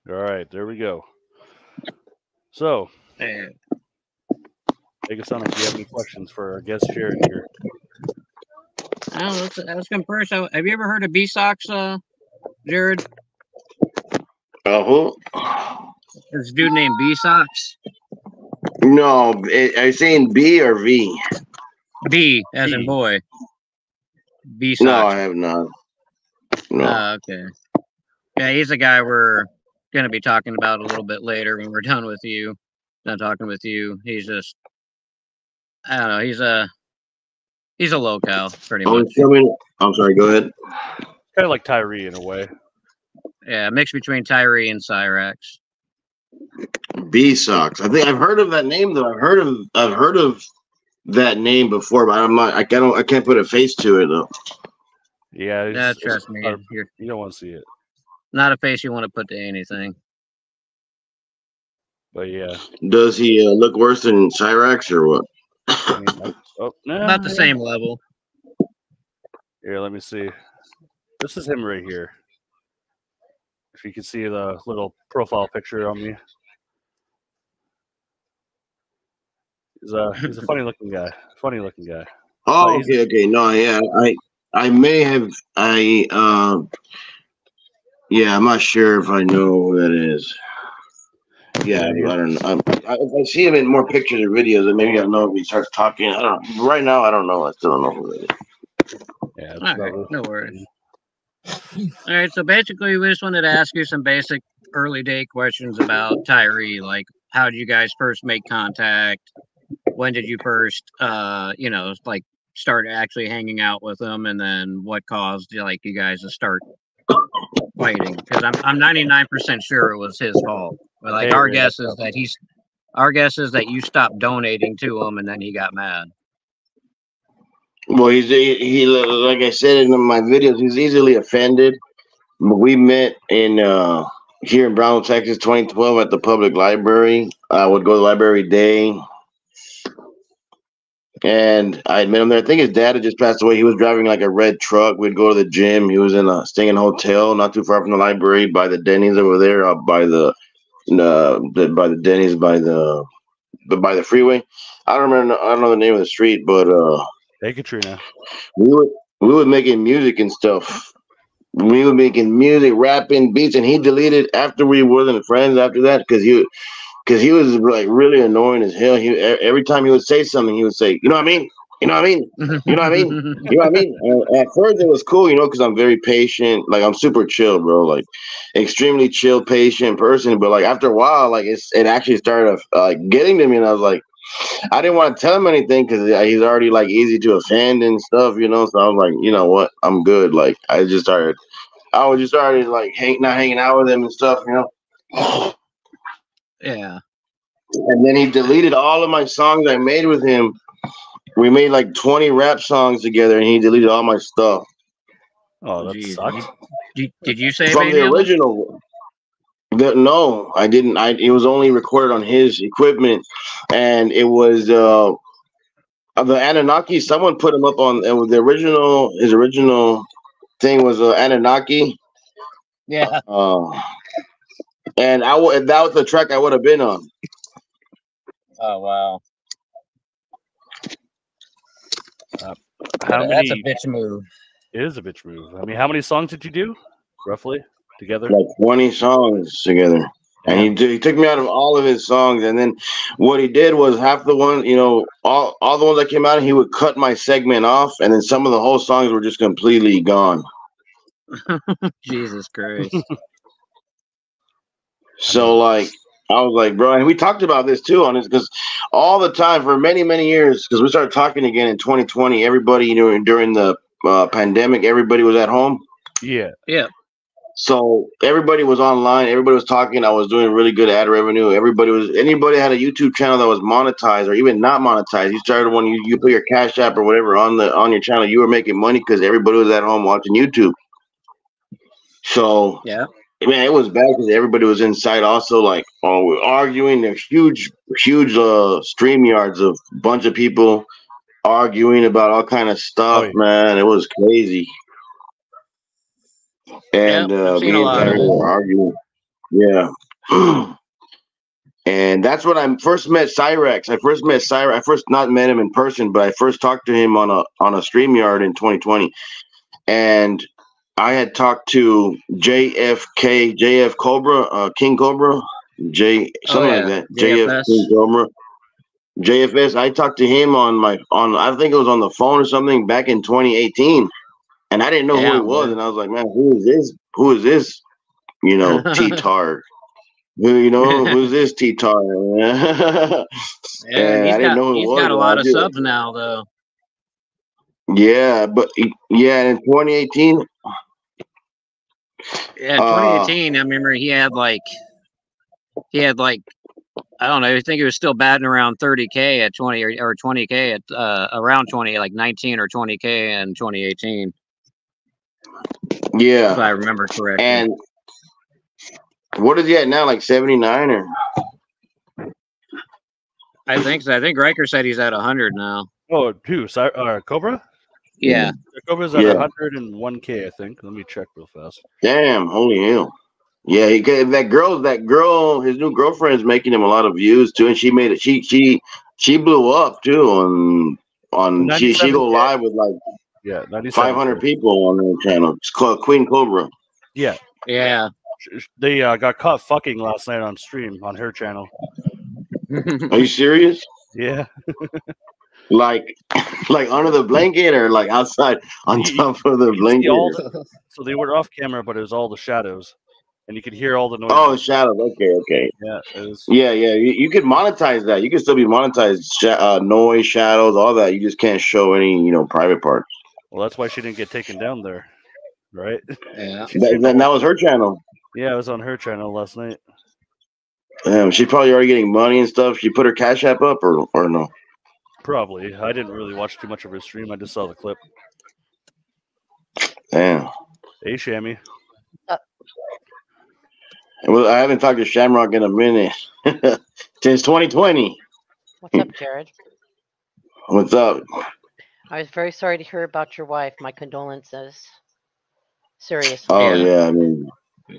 All right, there we go. So, Hey, make it sound like you have any questions for our guest Jared here. let's come first. Have you ever heard of B-Sox, Jared? Who? This dude named B-Sox. No, are you saying B or V? B, as in B. boy. No, B-Sox. I have not. No. Okay. Yeah, he's a guy we're going to be talking about a little bit later when we're done with you. Done talking with you. He's just, I don't know. He's a locale, pretty much. I'm sorry. Go ahead. Kind of like Tyree in a way. Yeah, mix between Tyree and Cyrax. B-Sox. I think I've heard of that name though. I've heard of that name before, but I'm not. I can't put a face to it though. Yeah, Trust me, you don't want to see it. Not a face you want to put to anything. But yeah. Does he look worse than Cyrax or what? About the same level. Here, let me see. This is him right here. If you can see the little profile picture on me. He's a funny looking guy. Oh, okay. No, yeah. I may have yeah, I'm not sure if I know who that is. Yeah, I don't know. If I see him in more pictures or videos, then maybe I'll know if he starts talking. I don't know. Right now, I don't know. I still don't know who that is. Yeah, all right, no worries. All right, so basically, we just wanted to ask you some basic early day questions about Tyree, like how did you guys first make contact? When did you first, like start actually hanging out with him, and then what caused like you guys to start fighting? Because I'm 99% sure it was his fault. But like our guess is that you stopped donating to him, and then he got mad. Well, he like I said in my videos, he's easily offended. We met in here in Brownville, Texas, 2012 at the public library. I would go to the library day, and I had met him there. I think his dad had just passed away. He was driving like a red truck. We'd go to the gym. He was staying in a hotel not too far from the library by the Denny's over there, by the Denny's by the freeway. I don't know the name of the street, but hey Katrina. We were making music and stuff. We were making music, rapping, beats, and he deleted after we wasn't friends after that because he was like really annoying as hell. Every time he would say something, he would say, "You know what I mean? You know what I mean? You know what I mean? You know what I mean?" And at first, it was cool, because I'm very patient. Like I'm super chill, bro. Like extremely chill, patient person. But like after a while, like it actually started getting to me, and I was like, I didn't want to tell him anything because he's already like easy to offend and stuff, So I was like, you know what, I'm good. Like I was just started like not hanging out with him and stuff, Yeah. And then he deleted all of my songs I made with him. We made like 20 rap songs together, and he deleted all my stuff. Oh, that sucks. Did you say from the original? No, I didn't. It was only recorded on his equipment, and it was the Anunnaki. Someone put him up on the original. His original thing was Anunnaki. Yeah. And that was the track I would have been on. Oh wow. That's a bitch move. It is a bitch move. I mean, how many songs did you do, roughly, together? Like 20 songs together. And he took me out of all of his songs, and then what he did was half the ones, all the ones that came out, he would cut my segment off, and then some of the whole songs were just completely gone. Jesus Christ. So like I was like, bro, and we talked about this too on this because all the time for many, many years, because we started talking again in 2020, everybody, during the pandemic, everybody was at home. Yeah. So everybody was online. Everybody was talking. I was doing really good ad revenue. Anybody had a YouTube channel that was monetized or even not monetized. You started when you put your Cash App or whatever on your channel, you were making money because everybody was at home watching YouTube. So yeah, man, it was bad because everybody was inside. Also, like arguing. There's huge StreamYards of a bunch of people arguing about all kind of stuff. Man, it was crazy. And me and Tyler were arguing. Yeah. And that's when I first met Cyrex. I first not met him in person, but I first talked to him on a StreamYard in 2020. And I had talked to JF Cobra, King Cobra, something like that. JF King Cobra. JFS. I talked to him on I think it was on the phone or something back in 2018. And I didn't know who he was, and I was like, man, who is this? Who is this? You know, T-Tar. Who's this T-Tar? And I didn't know who it was. He's got a lot of subs now, though. Yeah, but in 2018. Yeah, in 2018, I remember he had like, I don't know, I think he was still batting around 30K at 20 or 20K at around 20, like 19 or 20K in 2018. Yeah, if I remember correctly. And what is he at now? Like 79 or? I think so. I think Riker said he's at 100 now. Oh, who? Cobra? Yeah. Cobra's at 101K, I think. Let me check real fast. Damn, holy hell. Yeah, that girl, his new girlfriend's making him a lot of views too, and she made it. She blew up too on she go live with like 500 people on her channel. It's called Queen Cobra. Yeah. Yeah. They got caught fucking last night on stream on her channel. Are you serious? Yeah. like under the blanket or like outside on top of the blanket? So they were off camera, but it was all the shadows. And you could hear all the noise. Oh, shadows. Okay. Yeah, it was... yeah. You could monetize that. You can still be monetized. Noise, shadows, all that. You just can't show any, private parts. Well, that's why she didn't get taken down there, right? Yeah. That was her channel. Yeah, it was on her channel last night. Damn, she's probably already getting money and stuff. She put her Cash App up or no? Probably. I didn't really watch too much of her stream. I just saw the clip. Damn. Hey, Shammy. Well, I haven't talked to Shamrock in a minute. Since 2020. What's up, Jared? What's up? I was very sorry to hear about your wife. My condolences. Seriously. Oh, yeah. I mean,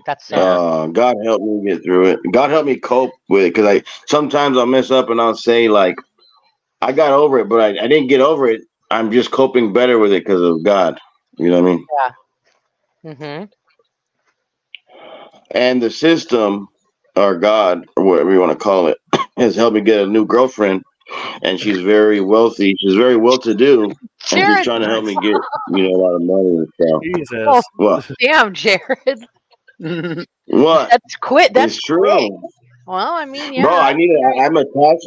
that's sad. God help me get through it. God help me cope with it. Because sometimes I'll mess up and I'll say, like, I got over it, but I didn't get over it. I'm just coping better with it because of God. You know what I mean? Yeah. Mm-hmm. And the system, or God, or whatever you want to call it, has helped me get a new girlfriend. And she's very wealthy. She's very well-to-do. And she's trying to help me get, a lot of money and stuff. Jesus. Oh, what? Damn, Jared. What? That's quit. That's true. Quick. Well, I mean, yeah. Bro, I'm attached.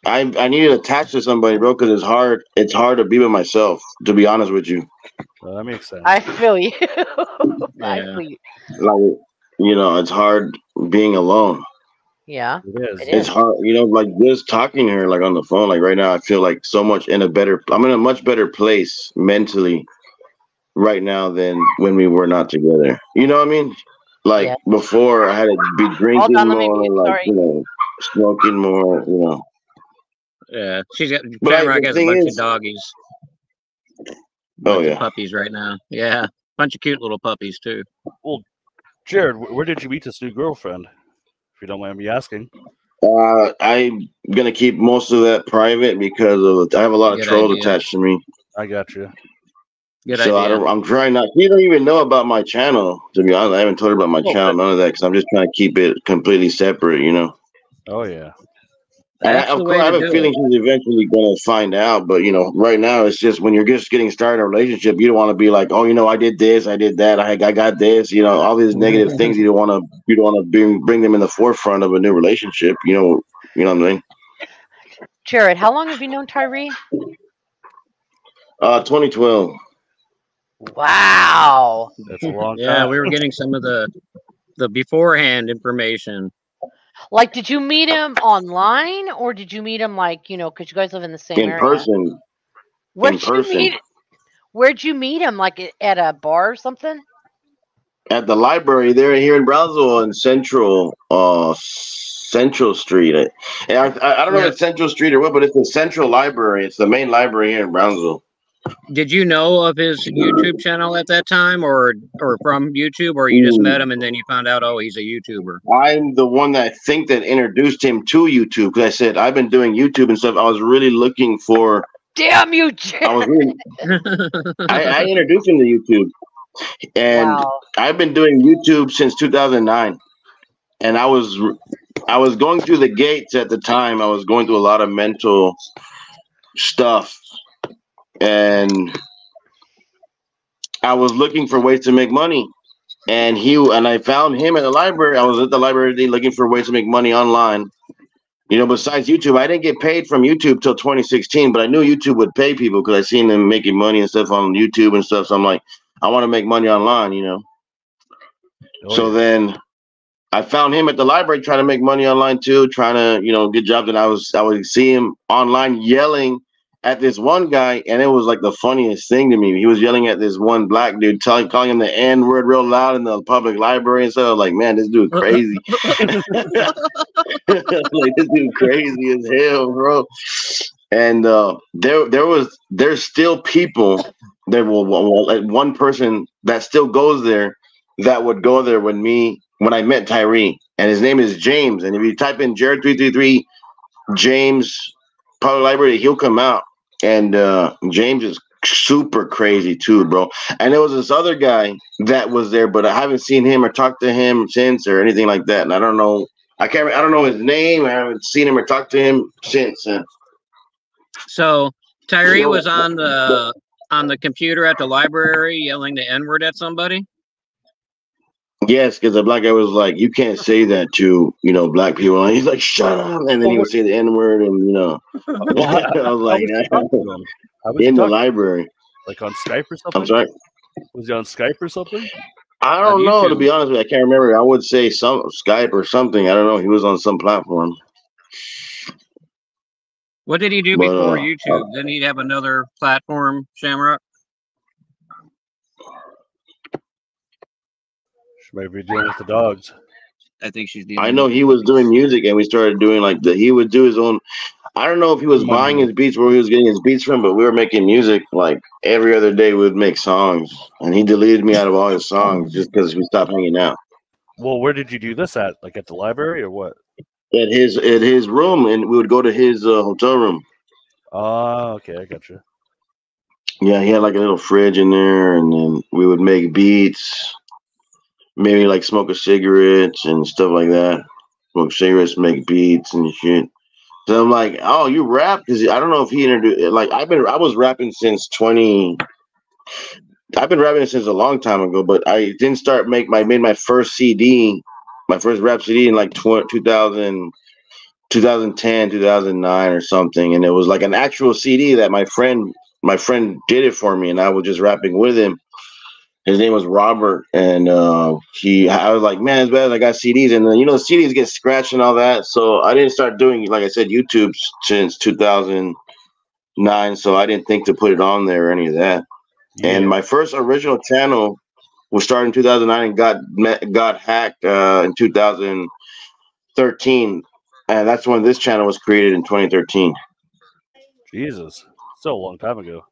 I need to attach to somebody, bro, because it's hard. It's hard to be with myself, to be honest with you. Well, that makes sense. I feel you. I feel you. Like, it's hard being alone. Yeah. It's hard, like just talking to her, like on the phone, like right now, I feel like I'm in a much better place mentally right now than when we were not together. You know what I mean? Like before I had to be drinking more, smoking more, Yeah, she's got Shamrock has a bunch of doggies. Bunch of puppies right now. Yeah, bunch of cute little puppies too. Well, Jared, where did you meet this new girlfriend? If you don't mind me asking. I'm gonna keep most of that private because I have a lot of trolls attached to me. I got you. Good idea. I'm trying not. She don't even know about my channel. To be honest, I haven't told her about my channel, none of that, because I'm just trying to keep it completely separate. Oh yeah. And I have a feeling she's eventually going to find out, but right now it's just when you're just getting started in a relationship, you don't want to be like, oh, I did this, I did that, I got this, all these negative things. You don't want to bring them in the forefront of a new relationship. You know what I'm saying? Jared, how long have you known Tyree? 2012. Wow. That's a long time. Yeah, we were getting some of the beforehand information. Like, did you meet him online, or did you meet him because you guys live in the same area? In person. Where'd you meet him? Like at a bar or something? At the library there here in Brownsville on Central Street. I don't know if it's Central Street or what, but it's the Central Library. It's the main library here in Brownsville. Did you know of his YouTube channel at that time, or from YouTube, or you just met him and then you found out, oh, he's a YouTuber? I'm the one that I think that introduced him to YouTube, because I said I've been doing YouTube and stuff. I was really looking for. Damn you, I was Jarred. really. I introduced him to YouTube, and Wow. I've been doing YouTube since 2009. And I was going through the gates at the time. I was going through a lot of mental stuff, and I was looking for ways to make money. And I found him at the library. I was at the library looking for ways to make money online. You know, besides YouTube, I didn't get paid from YouTube till 2016, but I knew YouTube would pay people because I seen them making money and stuff on YouTube and stuff. So I'm like, I want to make money online, you know. Oh, So yeah. then I found him at the library trying to make money online too, trying to, you know, get jobs. And I would see him online yelling at this one guy, and it was like the funniest thing to me. He was yelling at this one black dude, calling him the N word real loud in the public library and stuff. I was like, man, this dude crazy. Like, this dude crazy as hell, bro. And there's still people there. Well, one person that still goes there, that would go there when I met Tyree, and his name is James. And if you type in Jarred333 James Public Library, he'll come out. And James is super crazy too, bro. And there was this other guy that was there, but I haven't seen him or talked to him since or anything like that. And I don't know. I don't know his name. I haven't seen him or talked to him since. So Tyree was on the computer at the library yelling the N-word at somebody. Yes, because the black guy was like, "You can't say that to, you know, black people." And he's like, "Shut up!" And then he would say the N word, and you know, I was like, in the library, like on Skype or something. I'm sorry. Was he on Skype or something? I don't know. To be honest with you, I can't remember. I would say some Skype or something. I don't know. He was on some platform. What did he do before YouTube? Didn't he have another platform, Shamrock? She might be dealing with the dogs. I think she's dealing. I know he was doing music, and we started doing like he would do his own. I don't know if he was buying his beats, where he was getting his beats from, but we were making music like every other day. We would make songs, and he deleted me out of all his songs just because we stopped hanging out. Well, where did you do this at? Like at the library or what? At his room, and we would go to his hotel room. Oh, okay, I got you. Yeah, he had like a little fridge in there, and then we would make beats, maybe like smoke a cigarettes and stuff like that. Smoke cigarettes, make beats and shit. So I'm like, oh, you rap? Because I don't know if he introduced. Like I was rapping since 20. I've been rapping since a long time ago, but I didn't start made my first CD, my first rap CD in like 2010, 2009 or something, and it was like an actual CD that my friend did it for me, and I was just rapping with him. His name was Robert, and I was like, man, it's bad. I got CDs, and then you know CDs get scratched and all that, so I didn't start doing, like I said, YouTube since 2009, so I didn't think to put it on there or any of that. Yeah. And my first original channel was started in 2009 and got hacked in 2013, and that's when this channel was created in 2013. Jesus, still a long time ago.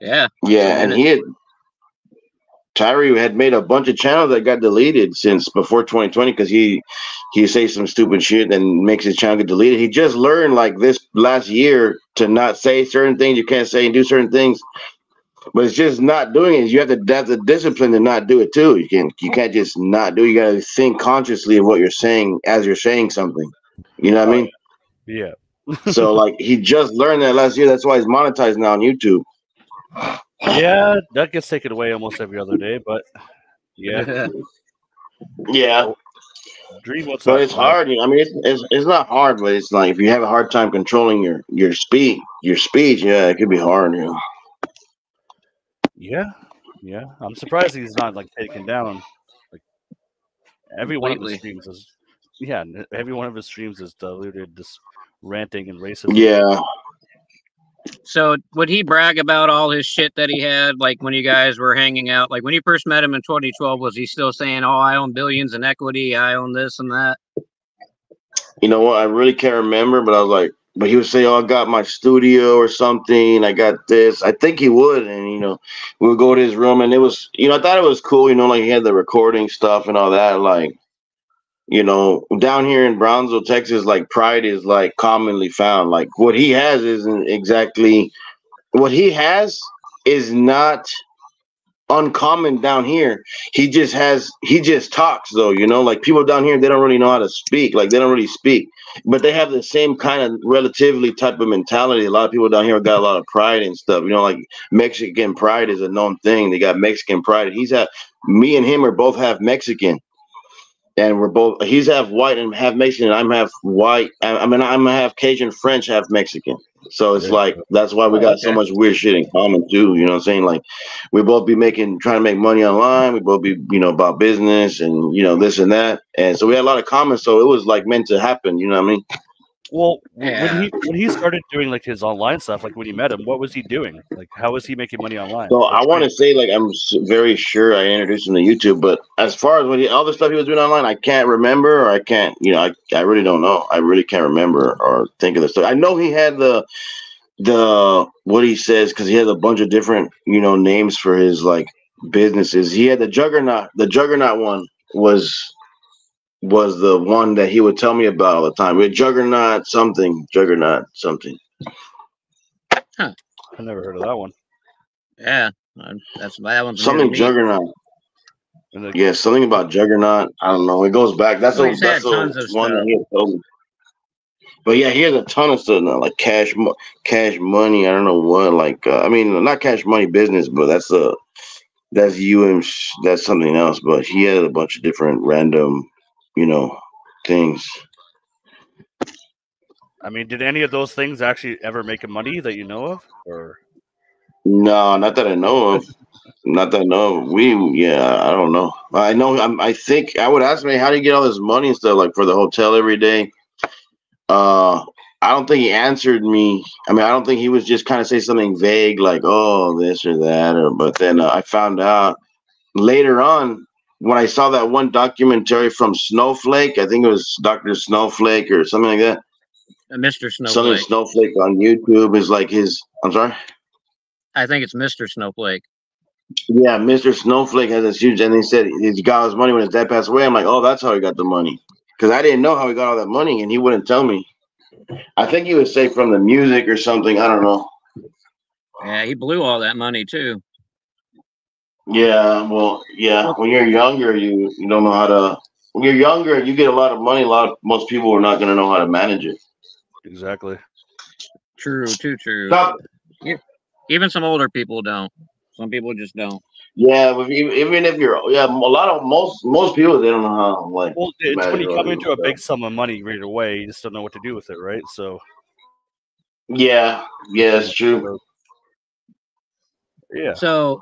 Yeah. Yeah, and Tyree had made a bunch of channels that got deleted since before 2020 because he says some stupid shit and makes his channel get deleted. He just learned like this last year to not say certain things you can't say and do certain things, but it's just not doing it. You have the discipline to not do it too. You can't just not do it. You got to think consciously of what you're saying as you're saying something. You know what I mean? Yeah. So like he just learned that last year. That's why he's monetized now on YouTube. Yeah, that gets taken away almost every other day, but yeah. Yeah. Dream what's but it's hard. I mean, it's not hard, but it's like if you have a hard time controlling your speech, yeah, it could be hard. You know? Yeah. I'm surprised he's not like taken down. Like every one of his streams is, every one of his streams is diluted, just ranting and racism. Yeah. So would he brag about all his shit that he had, like when you guys were hanging out? Like when you first met him in 2012, was he still saying, "Oh, I own billions in equity, I own this and that"? You know what? I really can't remember, but I was like, but he would say, "Oh, I got my studio or something. I got this." I think he would, and we would go to his room, and it was, I thought it was cool. Like he had the recording stuff and all that. Like, down here in Brownsville, Texas, like pride is like commonly found. Like what he has isn't exactly what he has is not uncommon down here. He just talks though, like people down here, they don't really know how to speak. Like they don't really speak, but they have the same kind of relatively type of mentality. A lot of people down here got a lot of pride and stuff, like Mexican pride is a known thing. They got Mexican pride. Me and him are both half Mexican, and he's half white and half Mexican. I'm half white. I'm half Cajun French, half Mexican. So it's like that's why we got so much weird shit in common too. You know what I'm saying? Like we both be trying to make money online. We both be about business and this and that. And so we had a lot of common. So it was like meant to happen. You know what I mean? Well, when he started doing like his online stuff, like when you met him, what was he doing? Like how was he making money online? So I want to say, like, I'm very sure I introduced him to YouTube, but as far as all the stuff he was doing online, I can't remember, or I can't, I really don't know. I really can't remember or think of the stuff. I know he had the what he says, because he has a bunch of different names for his like businesses. He had the Juggernaut. The Juggernaut one was the one that he would tell me about all the time. We had Juggernaut something. Huh. I never heard of that one. Yeah, that one's something Juggernaut. Yeah, something about Juggernaut. I don't know. It goes back. That's one that he had told me. But yeah, he has a ton of stuff now, like cash money. I don't know what, like not cash money business, but that's that's something else. But he had a bunch of different random, things. I mean, did any of those things actually ever make him money that you know of, or? No, not that I know of. Not that I know of. I don't know. I know. I think I would ask me, how do you get all this money and stuff, like for the hotel every day? I don't think he answered me. I don't think he was just kind of say something vague like, "Oh, this or that," but then I found out later on when I saw that one documentary from Snowflake. I think it was Dr. Snowflake or something like that. Mr. Snowflake. Something Snowflake on YouTube is like his. I'm sorry. I think it's Mr. Snowflake. Yeah, Mr. Snowflake has this huge, and he said he got his money when his dad passed away. I'm like, oh, that's how he got the money, because I didn't know how he got all that money, and he wouldn't tell me. I think he would say from the music or something. I don't know. Yeah, he blew all that money too. Yeah, well, yeah. When you're younger, you don't know how to. When you're younger, you get a lot of money. Most people are not going to know how to manage it. Exactly. True. Too true. Stop. Even some older people don't. Some people just don't. Yeah, but even if you're, most people, they don't know how. Like, well, it's when you come into a big sum of money right away, you just don't know what to do with it, right? So. Yeah, it's true. Yeah. So,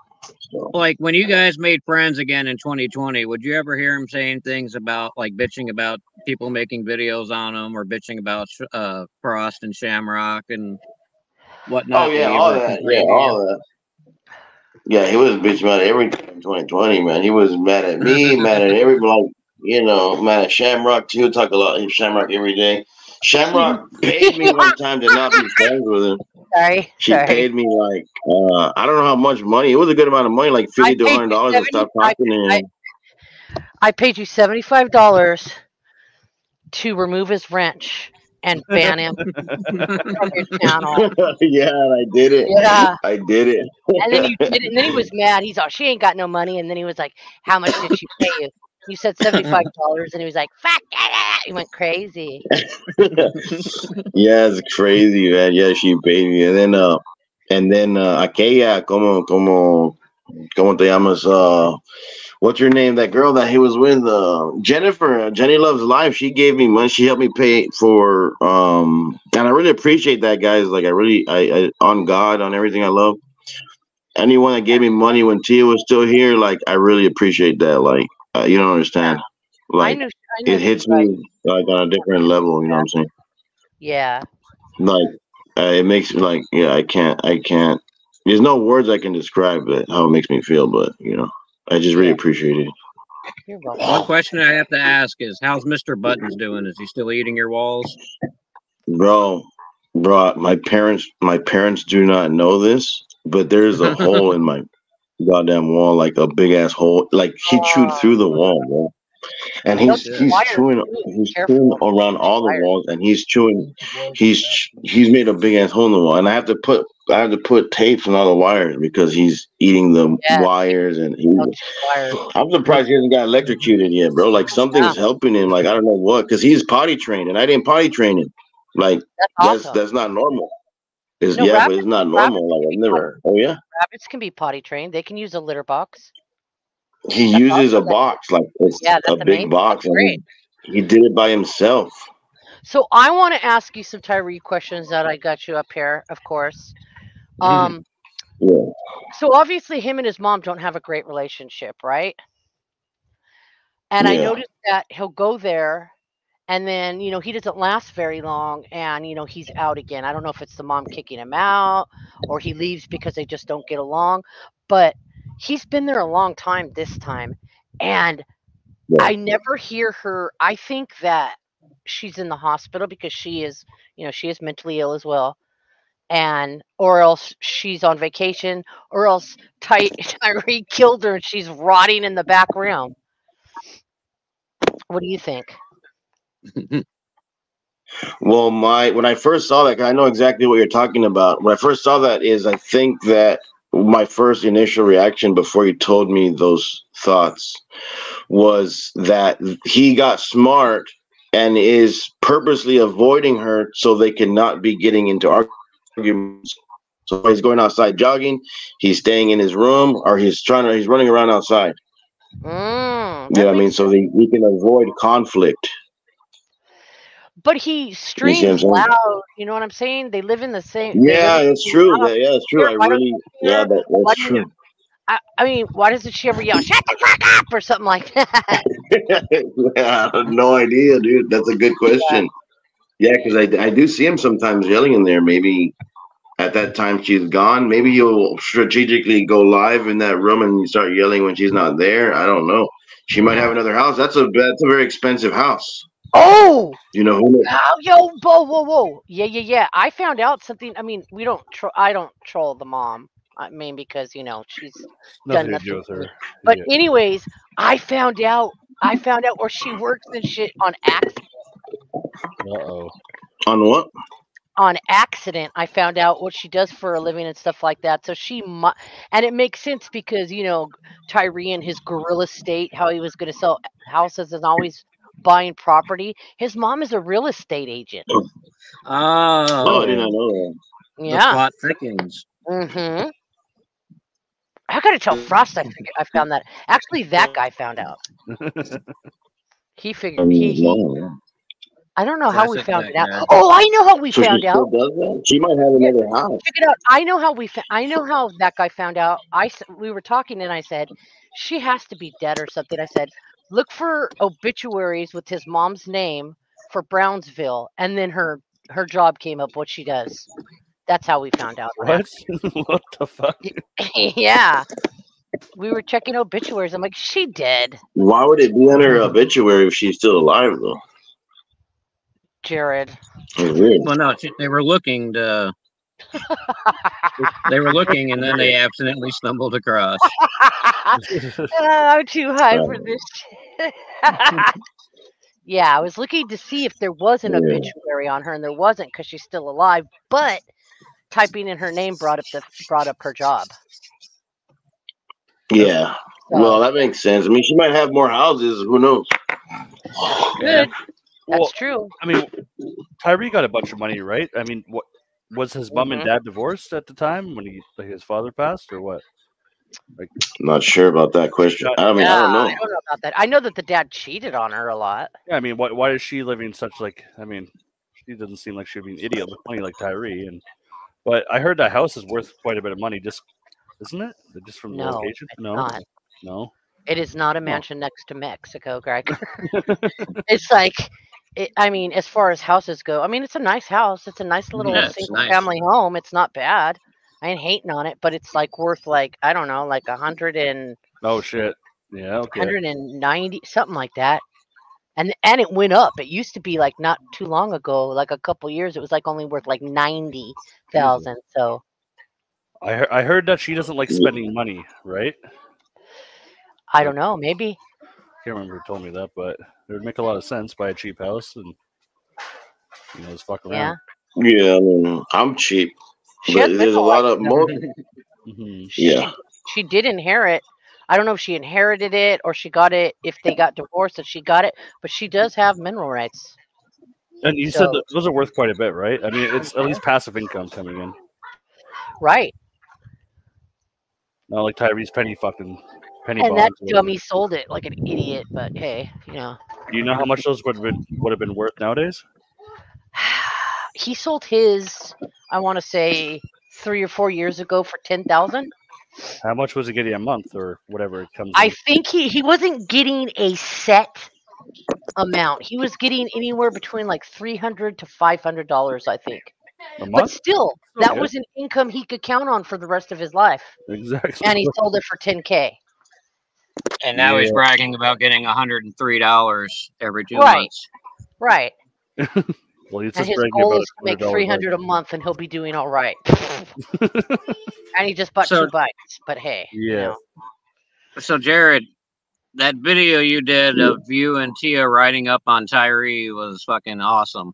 like when you guys made friends again in 2020, would you ever hear him saying things about like bitching about people making videos on him, or bitching about Frost and Shamrock and whatnot? Oh yeah, all that. Yeah, all that. Yeah, he was bitching about everything in 2020, man. He was mad at me, mad at everybody, mad at Shamrock too. Talk a lot of Shamrock every day. Shamrock paid me one time to not be friends with him. Sorry. She paid me like I don't know how much money. It was a good amount of money, like $50 to $100 to stop talking to him. I paid you $75 to remove his wrench and ban him from your channel. Yeah, I did it. Yeah, I did it. And then you did it, and then he was mad. He's like, she ain't got no money. And then he was like, how much did she pay you? You said $75, and he was like, fuck it. He went crazy. Yeah, it's crazy, man. Yeah, she paid me, and then aquella, como te llamas? What's your name? That girl that he was with, Jennifer. Jenny Loves Life. She gave me money. She helped me pay for, and I really appreciate that, guys. Like, I on God, on everything I love. Anyone that gave me money when Tia was still here, like, I really appreciate that. Like, you don't understand. Like, I knew it hits me like on a different level. You know what I'm saying? Yeah. Like, it makes me like, yeah, I can't. There's no words I can describe it, how it makes me feel, but I just really appreciate it. You're welcome. One question I have to ask is, how's Mr. Buttons doing? Is he still eating your walls? Bro, Bro, my parents do not know this, but there's a hole in my goddamn wall, like a big ass hole. Like he chewed through the wall, bro. And Oh, he's shit. he's Wires, chewing too. he's chewing Careful. around all the Wires. walls, and he's chewing. He's made a big ass hole in the wall, and I have to put tapes on all the wires because he's eating the Yeah, wires, and don't chew wires. I'm surprised he hasn't got electrocuted yet, bro. Like Yeah, something's helping him. Like I don't know what, because he's potty trained, and I didn't potty train him. Like that's awesome. that's not normal. It's, No, yeah, but it's not rabbits normal. Like can I've be never. Oh yeah, rabbits can be potty trained. They can use a litter box. he That's uses a awesome. box, like it's Yeah, a that's big amazing. box, That's and great. he did it by himself. So I want to ask you some Tyree questions that I got you up here, of course. Um, Yeah, so obviously him and his mom don't have a great relationship, right? And I yeah. noticed that he'll go there and then, he doesn't last very long and, he's out again. I don't know if it's the mom kicking him out or he leaves because they just don't get along, but he's been there a long time this time. And Yeah. I never hear her. I think that she's in the hospital because she is, she is mentally ill as well. And or else she's on vacation, or else Tyree killed her and she's rotting in the back room. What do you think? Well, when I first saw that, 'cause I know exactly what you're talking about. When I first saw that, I think that my first initial reaction before you told me those thoughts was that he got smart and is purposely avoiding her so they cannot be getting into arguments. So he's going outside jogging, he's staying in his room, or he's running around outside. You know That what I mean? makes So sense. he can avoid conflict. But he You see what I'm streams saying? loud. You know what I'm saying? They live in the same. They live Yeah, in the it's same true. house. Yeah, it's true. I Why don't really, you yeah, hear? Why that's do you? true. I mean, why doesn't she ever yell "shut the fuck up" or something like that? Yeah, I have no idea, dude. That's a good Yeah. question. Yeah, because I do see him sometimes yelling in there. Maybe at that time she's gone. Maybe you'll strategically go live in that room and you start yelling when she's not there. I don't know. She might have Yeah. another house. That's a very expensive house. Oh. You know who? Oh, yo, whoa. Yeah. I found out something. I mean, I don't troll the mom. I mean, because she's done Nothing to do nothing with to me. her. But Yeah. anyways, I found out. Where she works and shit on accident. Uh-oh. On what? On accident, I found out what she does for a living and stuff like that. So and it makes sense because Tyree and his guerrilla state, how he was going to sell houses and always buying property. His mom is a real estate agent. Oh, I did not Oh, know that. the Yeah. plot thickens. Mm-hmm. I gotta tell Frost I found that. Actually, that guy found out. He figured he. No. I don't know how we Classic found that it out. guy. Oh, I know how we So she found still out. does that? She might have Yeah, another house. check it out. I know how I know how that guy found out. We were talking and I said she has to be dead or something. I said look for obituaries with his mom's name for Brownsville, and then her job came up. What she does. That's how we found out. What? What the fuck? Yeah. We were checking obituaries. I'm like, she dead, Why would it be on her obituary if she's still alive, though? Jared. It's weird. Well, no, they were looking to. They were looking, and then they accidentally stumbled across. I'm too high for this shit. Yeah, I was looking to see if there was an Yeah. obituary on her, and there wasn't because she's still alive. But typing in her name brought up her job. Yeah. Well, So that makes sense. I mean, she might have more houses. Who knows? good. That's Well, true. I mean, Tyree got a bunch of money, right? I mean, what was his mom and Mhm. dad divorced at the time when his father passed, or what? Not sure about that question. Got- I mean, I Yeah, don't know. I don't know about that. I know that the dad cheated on her a lot. Yeah, I mean, why is she living such like? I mean, she doesn't seem like she'd be an idiot with money like Tyree. But I heard that house is worth quite a bit of money, just isn't it? Just from the No, location? it's not. No. It is not a mansion next to Mexico, Greg. It's like, I mean, as far as houses go, I mean, it's a nice house. It's a nice little Yeah, it's single nice. family home. It's not bad. I ain't hating on it, but it's like worth like I don't know, like 100 and Oh shit. Yeah. Okay. 190 something like that. and it went up. It used to be like not too long ago, like a couple years, it was like only worth like 90,000. So I heard that she doesn't like spending money, right? I don't know, maybe. I can't remember who told me that, but it would make a lot of sense. Buy a cheap house and just fuck Yeah. around. Yeah, I mean, I'm cheap, She but had there's a mental lot rights, of though. more. Yeah. She did inherit. I don't know if she inherited it or she got it if they got divorced and she got it, but she does have mineral rights. And you said So that those are worth quite a bit, right? I mean, it's at least passive income coming in. right. Not like Tyrese penny And that bonds. Or whatever. dummy sold it like an idiot, but hey, you know. Do you know how much those would have been worth nowadays? He sold his, I want to say 3 or 4 years ago for 10,000. How much was he getting a month or whatever it comes I in? think he wasn't getting a set amount. He was getting anywhere between like $300 to $500, I think. A But month? still, that Okay. was an income he could count on for the rest of his life. Exactly. And he sold it for 10K. And now he's Yeah. bragging about getting $103 every 2 Right. months. Right. Well, he's And just his bragging goal about is to make $100 $300 a month, and he'll be doing all right. And he just bought So- 2 bikes. But hey, you Yeah. know. So, Jared, that video you did of you and Tia riding up on Tyree was fucking awesome.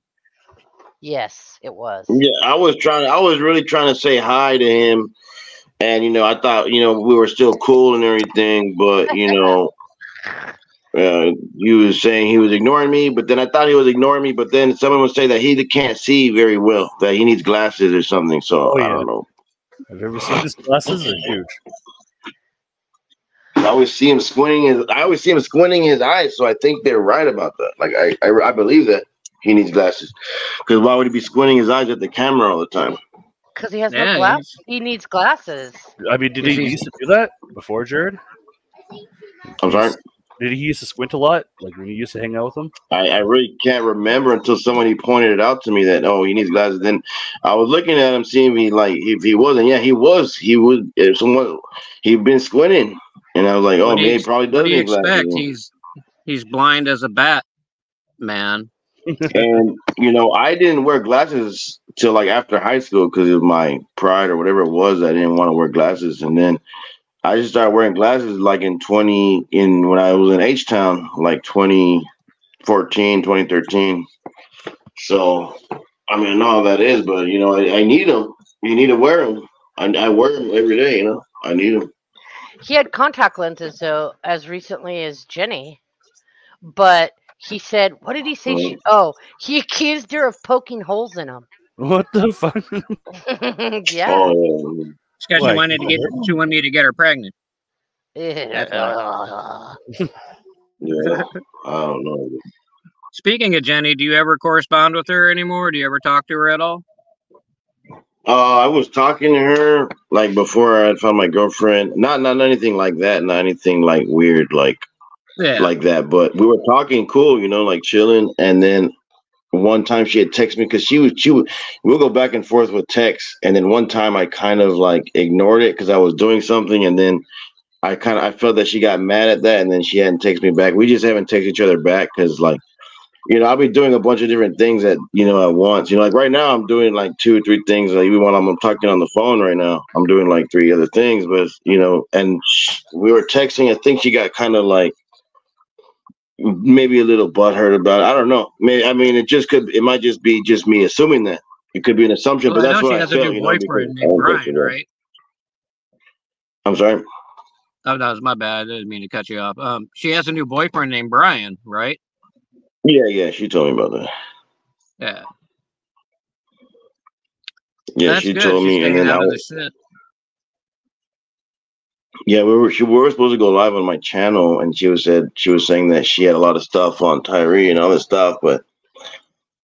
Yes, it was. Yeah, I was really trying to say hi to him, and I thought we were still cool and everything, but he was saying he was ignoring me, but then I thought he was ignoring me, but then someone would say that he can't see very well, that he needs glasses or something. So Oh, I yeah. don't know. Have you ever seen his glasses? They're huge. I always see him squinting his eyes, so I think they're right about that. Like I believe that he needs glasses, because why would he be squinting his eyes at the camera all the time? Because he has Yeah, no glasses. He needs glasses. I mean, did he used to do that before, Jared? I'm sorry. Did he used to squint a lot? Like when you used to hang out with him? I really can't remember until somebody pointed it out to me that he needs glasses. Then I was looking at him, seeing if he wasn't. Yeah, he was. He would. If someone he'd been squinting, and I was like, What do man, you- he probably what does do you need glasses. expect? He's blind as a bat, man. And I didn't wear glasses till like after high school because of my pride or whatever it was. I didn't want to wear glasses, and then I just started wearing glasses like when I was in H Town, like 2014, 2013. So I mean, I know how that is, but I need them. You need to wear them. I wear them every day. I need them. He had contact lenses, though, as recently as Jenny. But he said, what did he say? He accused her of poking holes in them. What the fuck? Yeah. Oh, It's because Why? she wanted me to get her pregnant. Yeah. yeah. I don't know. Speaking of Jenny, do you ever correspond with her anymore? Do you ever talk to her at all? I was talking to her like before I had found my girlfriend. Not anything like that. Not anything like weird like that. But we were talking cool, like chilling. And then one time she had texted me because we'll go back and forth with texts. And then one time I kind of like ignored it because I was doing something. And then I felt that she got mad at that. And then she hadn't texted me back. We just haven't texted each other back because like, I'll be doing a bunch of different things at once. Like right now I'm doing like 2 or 3 things. Like even when I'm talking on the phone right now, I'm doing like 3 other things. But and we were texting. I think she got kind of like maybe a little butthurt about it. I don't know. I mean, it might just be just me assuming that. It could be an assumption, Well, but that's I know what she I has felt. a new boyfriend named Brian, right? I'm sorry. Oh, that was my bad. I didn't mean to cut you off. She has a new boyfriend named Brian, right? Yeah, she told me about that. Yeah. Yeah, That's she good. told She's me, and staying then out of the shit. yeah, we were supposed to go live on my channel, and she was saying that she had a lot of stuff on Tyree and other stuff, but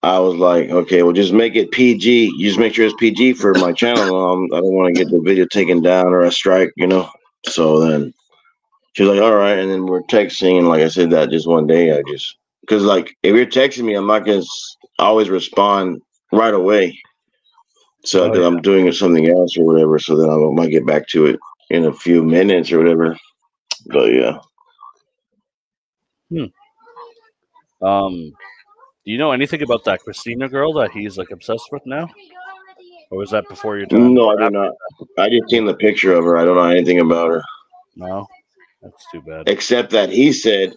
I was like, okay, well, just make it PG. You just make sure it's PG for my channel. I don't want to get the video taken down or a strike, So then she was like, all right, and then we're texting, and like I said, that just one day, because like if you're texting me, I'm not gonna always respond right away. So because I'm doing something else or whatever, so then I might get back to it in a few minutes or whatever. But yeah. Do you know anything about that Christina girl that he's like obsessed with now, or was that before your time? No, I Or do after? not. I just seen the picture of her. I don't know anything about her No, that's too bad. except that he said,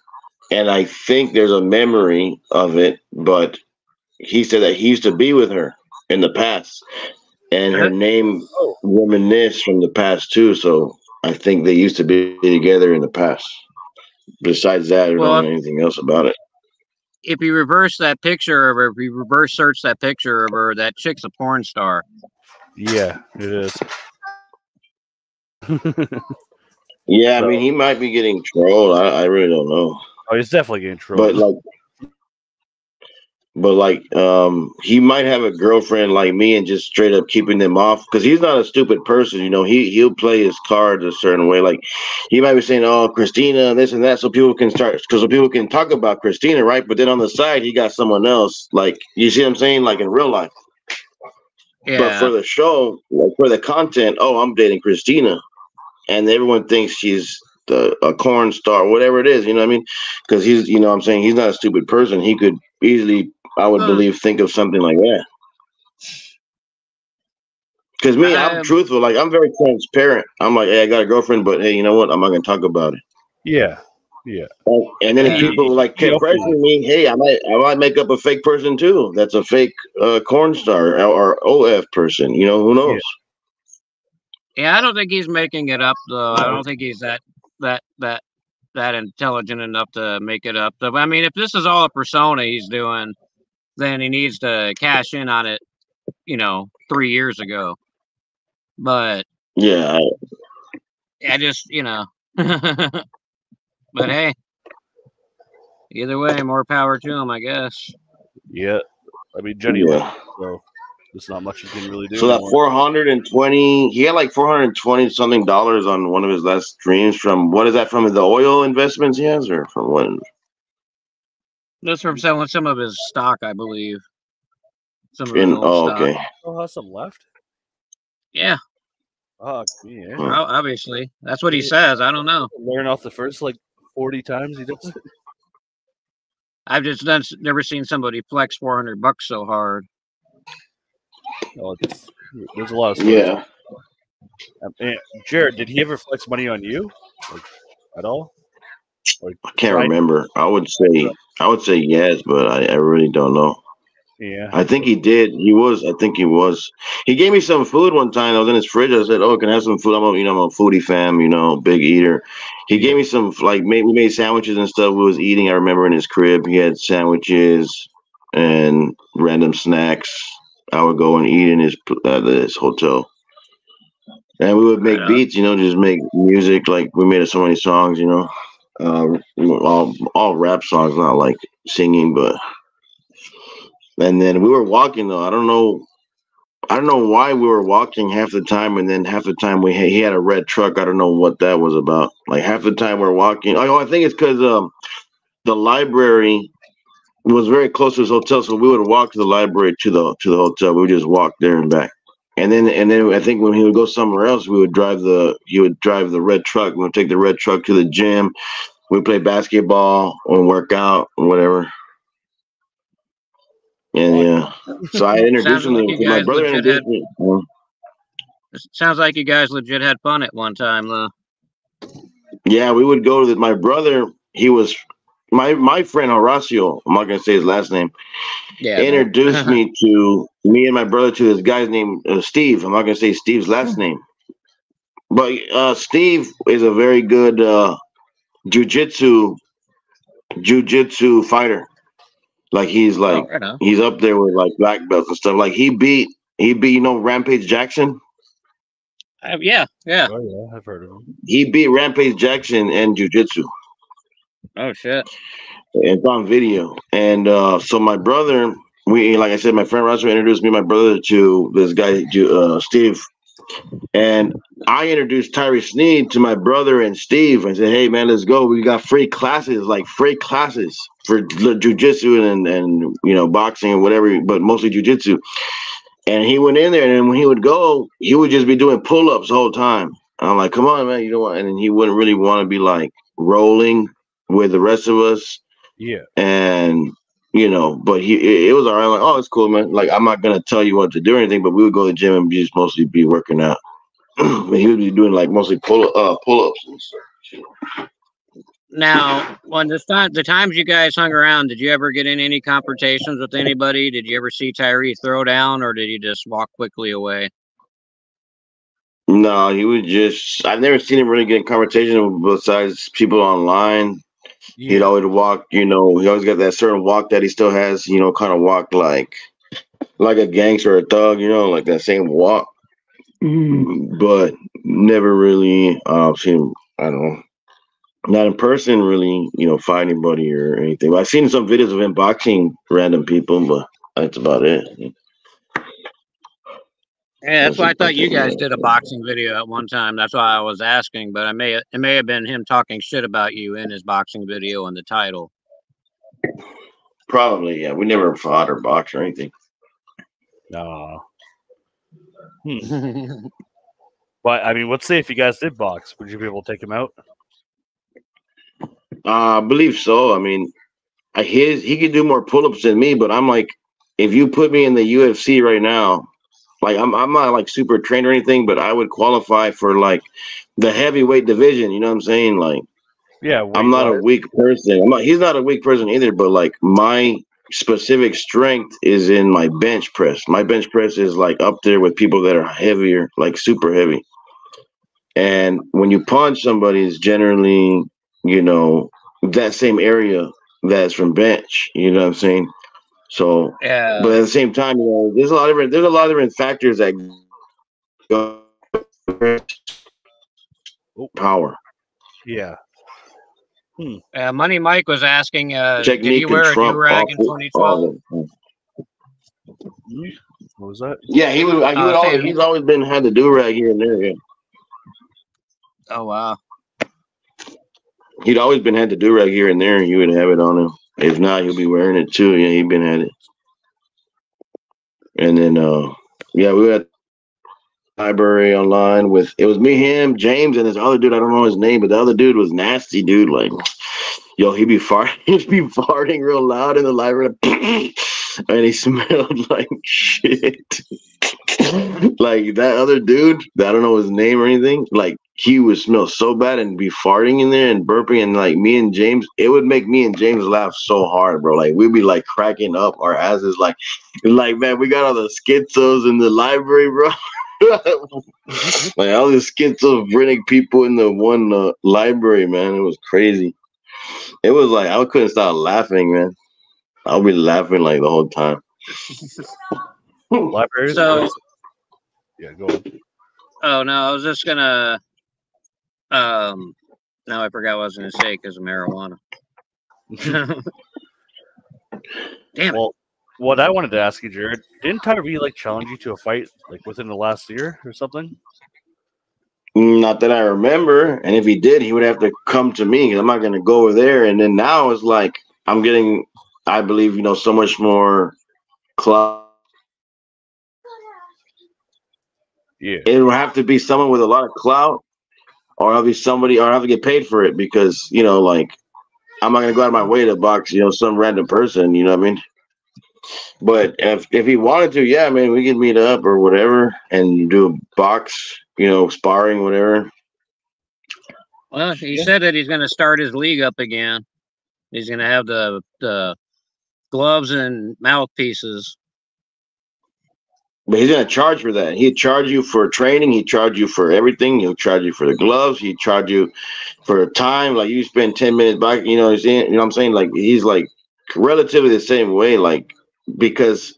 and I think there's a memory of it, but he said that he used to be with her in the past, and her name Oh, reminisced from the past too. So I think they used to be together in the past. Besides that, I don't know Well, anything else about it. if you reverse that picture of her, if you reverse search that picture of her, that chick's a porn star. yeah, it is. Yeah, I So, mean, he might be getting trolled. I really don't know, oh, he's definitely getting but trolled. he might have a girlfriend like me and just straight up keeping them off because he's not a stupid person. You know, he'll play his cards a certain way. Like he might be saying, "Oh, Christina, this and that," so people can start because so people can talk about Christina, right? But then on the side, he got someone else. Like you see what I'm saying? Like in real life. But Yeah. for the show, like for the content, oh, I'm dating Christina, and everyone thinks she's a corn star, whatever it is. You know what I mean? Because he's, you know, what I'm saying he's not a stupid person. He could easily, I would Well, believe, think of something like that. Because me, I'm I truthful. Like I'm very transparent. I'm like, hey, I got a girlfriend, but hey, you know what? I'm not gonna talk about it. Yeah, yeah. And then if yeah. people like He kept openly, pressuring me, hey, I might make up a fake person too. That's a fake corn star or OF person. You know, who yeah. knows? Yeah, I don't think he's making it up though. I don't think he's that that intelligent enough to make it up. So, I mean, if this is all a persona he's doing, then he needs to cash in on it, 3 years ago. But Yeah, I just, but hey, either way, more power to him, I guess. Yeah. I mean, Jenny left, yeah. so there's not much you can really do So that anymore. 420, he had like 420 something dollars on one of his last streams from what is that from the oil investments he has or from what? That's from selling some of his stock, I believe. Some of his In old oh stock. okay. Still has some left. Yeah, Oh, yeah. Hmm. obviously. That's what he says. I don't know. Learn off the first like 40 times he does it. I've just never seen somebody flex $400 so hard. Oh, there's a lot of stories. Yeah, And Jared, did he ever flex money on you, like at all? Or I can't try? remember. I would say yes, but I really don't know. Yeah. I think he did. He was. I think he was. He gave me some food one time. I was in his fridge. I said, "Oh, can I have some food?" I'm a foodie fam. Big eater. He Yeah. gave me some we made sandwiches and stuff. We was eating. I remember in his crib, he had sandwiches and random snacks. I would go and eat in his hotel, and we would Right make on. beats. Just make music. Like we made so many songs. All rap songs, not like singing, but. And then we were walking though. I don't know why we were walking half the time, and then half the time he had a red truck. I don't know what that was about. Like half the time we're walking. Oh, I think it's because the library was very close to his hotel, so we would walk to the library to the hotel. We would just walk there and back. And then I think when he would go somewhere else, he would drive the red truck. We would take the red truck to the gym. We would play basketball and work out or whatever. And What? yeah, so I introduced Sounds him like to you my guys brother. legit Introduced had. me. Sounds like you guys legit had fun at one time, though. Yeah, we would go to my brother. He was my friend Horacio. I'm not gonna say his last name. Yeah, but Introduced me and my brother to this guy's name Steve. I'm not gonna say Steve's last name, but Steve is a very good jujitsu jujitsu fighter. Like oh, right on. he's up there with like black belts and stuff. Like he beat Rampage Jackson. Yeah. Oh yeah, I've heard of him. He beat Rampage Jackson in jujitsu. Oh shit. It's on video. And so my brother, like I said, my friend Russell introduced me, my brother, to this guy, Steve. And I introduced Tyree Sneed to my brother and Steve. I said, hey, man, let's go. We got free classes for jujitsu and boxing and whatever, but mostly jujitsu. And he went in there, and when he would go, he would just be doing pull-ups the whole time. I'm like, come on, man, you know what? And then he wouldn't really want to be like rolling with the rest of us. Yeah. And you know, but it was all right. Like, oh, it's cool, man. Like, I'm not gonna tell you what to do or anything, but we would go to the gym and just mostly be working out. But he would be doing like mostly pull-ups and stuff. Now, when the times you guys hung around, did you ever get in any confrontations with anybody? Did you ever see Tyree throw down, or did he just walk quickly away? No, he would just. I've never seen him really get in conversation besides people online. Yeah. He'd always walk, you know. He always got that certain walk that he still has, you know, kind of walk like a gangster or a thug, you know, like that same walk. But never really seen him. I don't know. Not in person, really, you know, fight anybody or anything. But I've seen some videos of him boxing random people, but that's about it. Yeah, that's why I thought you guys did a boxing video at one time. That's why I was asking, but it may have been him talking shit about you in his boxing video and the title. Probably, yeah. We never fought or boxed or anything. No. But I mean, let's say if you guys did box, would you be able to take him out? I believe so. I mean, he could do more pull-ups than me, but I'm like, if you put me in the UFC right now, like I'm not like super trained or anything, but I would qualify for like the heavyweight division. You know what I'm saying? Like, yeah, I'm not a weak person. He's not a weak person either, but like my specific strength is in my bench press. My bench press is like up there with people that are heavier, like super heavy. And when you punch somebody, it's generally, you know, that same area that's from bench. You know what I'm saying? So, yeah. But at the same time, you know, there's a lot of different factors that go power. Yeah. Money Mike was asking, did Technique he wear a trump do-rag in 2012? What was that? Yeah, he would. He's always been had the do-rag here and there. Yeah. Oh wow. He'd always been had the do-rag here and there, and you would have it on him. If not, he'll be wearing it too. Yeah, he'd been at it. And then, yeah, we had library online with, it was me, him, James, and this other dude. I don't know his name, but the other dude was nasty, dude. Like, yo, he'd be farting real loud in the library, and he smelled like shit. Like that other dude, I don't know his name or anything. Like he would smell so bad and be farting in there and burping, and like me and James, it would make me and James laugh so hard, bro. Like we'd be like cracking up our asses, like man, we got all the schizos in the library, bro. Like all the schizophrenic people in the one library, man. It was crazy. It was like I couldn't stop laughing, man. I'll be laughing like the whole time. Libraries. So, yeah, go on. Oh no, I was just gonna. Now I forgot what I was gonna say because of marijuana. Damn. Well, what I wanted to ask you, Jared, didn't Tyree like challenge you to a fight like within the last year or something? Not that I remember. And if he did, he would have to come to me because I'm not going to go over there. And then now it's like I'm getting, I believe, you know, so much more clout. Yeah. It would have to be someone with a lot of clout, or I'll be somebody, or I have to get paid for it because, you know, like I'm not going to go out of my way to box, you know, some random person, you know what I mean? But if he wanted to, yeah, man, we could meet up or whatever and do a box, you know, sparring, whatever. Well, he said that he's going to start his league up again. He's going to have the gloves and mouthpieces. But he's going to charge for that. He'd charge you for training. He'd charge you for everything. He'll charge you for the gloves. He'd charge you for time. Like you spend 10 minutes back, you know what I'm saying? Like he's like relatively the same way, like because,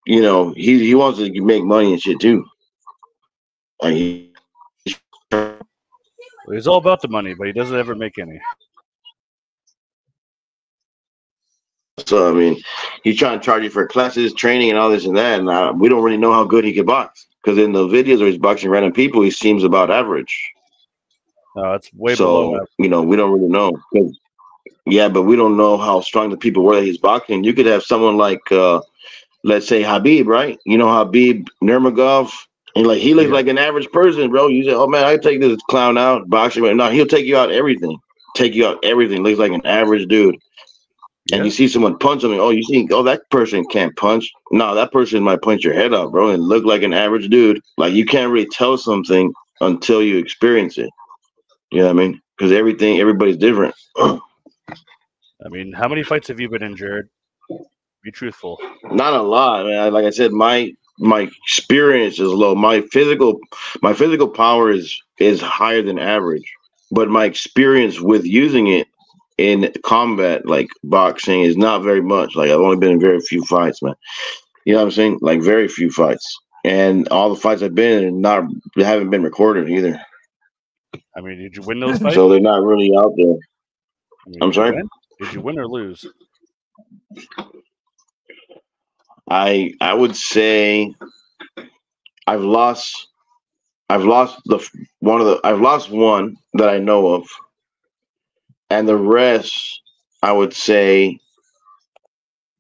you know, he wants to make money and shit too. Like He's all about the money, but he doesn't ever make any. So, I mean, he's trying to charge you for classes, training, and all this and that. And we don't really know how good he can box. Because in the videos where he's boxing random people, he seems about average. It's way below average. You know, we don't really know. Yeah, but we don't know how strong the people were that he's boxing. You could have someone like, let's say, Habib, right? You know, Habib Nurmagomedov. And like he looks like an average person, bro. You say, oh, man, I take this clown out, boxing. No, he'll take you out everything. Take you out everything. Looks like an average dude. and you see someone punch something. Oh, you think, oh, that person can't punch. No, that person might punch your head off, bro, and look like an average dude. Like you can't really tell something until you experience it. You know what I mean? Because everybody's different. I mean, how many fights have you been in, Jared? Be truthful. Not a lot, man. Like I said, my experience is low. My physical power is higher than average, but my experience with using it in combat, like boxing, is not very much. Like I've only been in very few fights, man. You know what I'm saying? Like very few fights, and all the fights I've been in haven't been recorded either. I mean, did you win those fights? So they're not really out there. I mean, I'm sorry. Did you win or lose? I would say I've lost I've lost one that I know of, and the rest I would say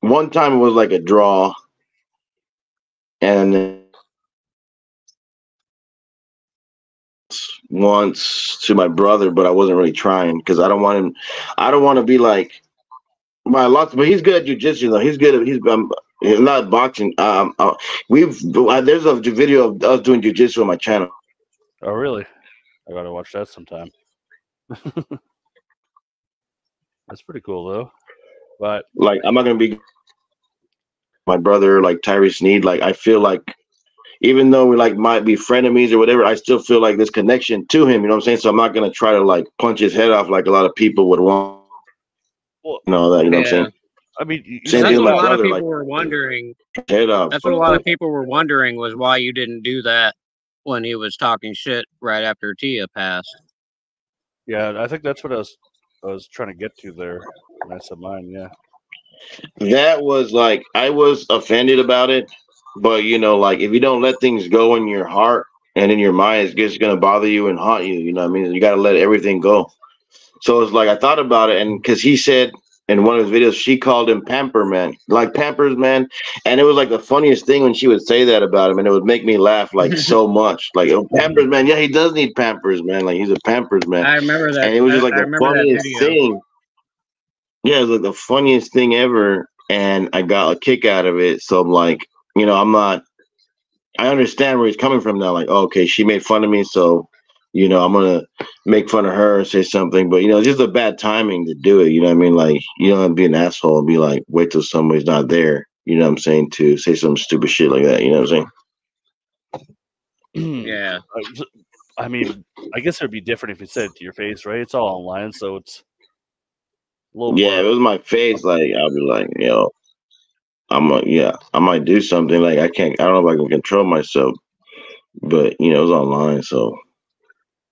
one time it was like a draw, and once to my brother, but I wasn't really trying because I don't want him. I don't want to be like my lots, but he's good at jujitsu though. He's not boxing. There's a video of us doing jujitsu on my channel. Oh, really? I gotta watch that sometime. That's pretty cool though. But like, I'm not gonna be my brother like Tyrese Need. Like, I feel like even though we like might be frenemies or whatever, I still feel like this connection to him. You know what I'm saying? So I'm not gonna try to like punch his head off like a lot of people would want. Well, You know that. You know what I'm saying? I mean, that's what a lot of people were wondering. Head off. That's what a lot of people were wondering was why you didn't do that when he was talking shit right after Tia passed. Yeah, I think that's what I was trying to get to there when I said mine. Yeah, that was like I was offended about it, but you know, like if you don't let things go in your heart and in your mind, it's just gonna bother you and haunt you. You know what I mean? You got to let everything go. So it's like I thought about it, and because he said in one of his videos, she called him Pamper Man, like Pampers Man, and it was like the funniest thing when she would say that about him, and it would make me laugh like so much. Like, oh, Pampers Man, yeah, he does need Pampers, man. Like he's a Pampers Man. I remember that, and it was just like the funniest thing. Yeah, it was like the funniest thing ever, and I got a kick out of it. So I'm like, you know, I understand where he's coming from now. Like, oh, okay, she made fun of me, so you know, I'm gonna make fun of her and say something. But you know, it's just a bad timing to do it. You know what I mean? Like, you don't have to be an asshole and be like, wait till somebody's not there. You know what I'm saying? To say some stupid shit like that. You know what I'm saying? Yeah. I mean, I guess it'd be different if you said it to your face, right? It's all online, so it's a little yeah, if it was my face, like I'll be like, yo, I might do something. Like I don't know if I can control myself. But you know, it was online, so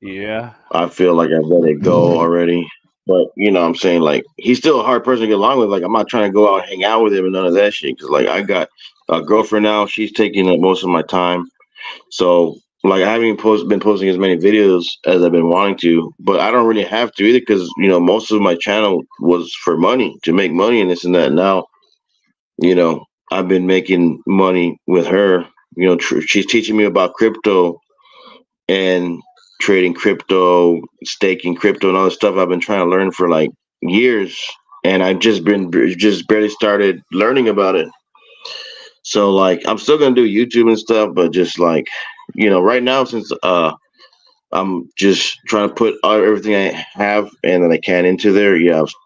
yeah, I feel like I let it go already. But you know, what I'm saying, like he's still a hard person to get along with. Like I'm not trying to go out and hang out with him and none of that shit. Because like I got a girlfriend now, she's taking up most of my time. So like I haven't been posting as many videos as I've been wanting to, but I don't really have to either because you know most of my channel was for money to make money and this and that. Now, you know, I've been making money with her. You know, she's teaching me about crypto and trading crypto, staking crypto, and all the stuff I've been trying to learn for like years, and I've just barely started learning about it. So like, I'm still gonna do YouTube and stuff, but just like, you know, right now since I'm just trying to put everything I have and that I can into there. Yeah, I'm still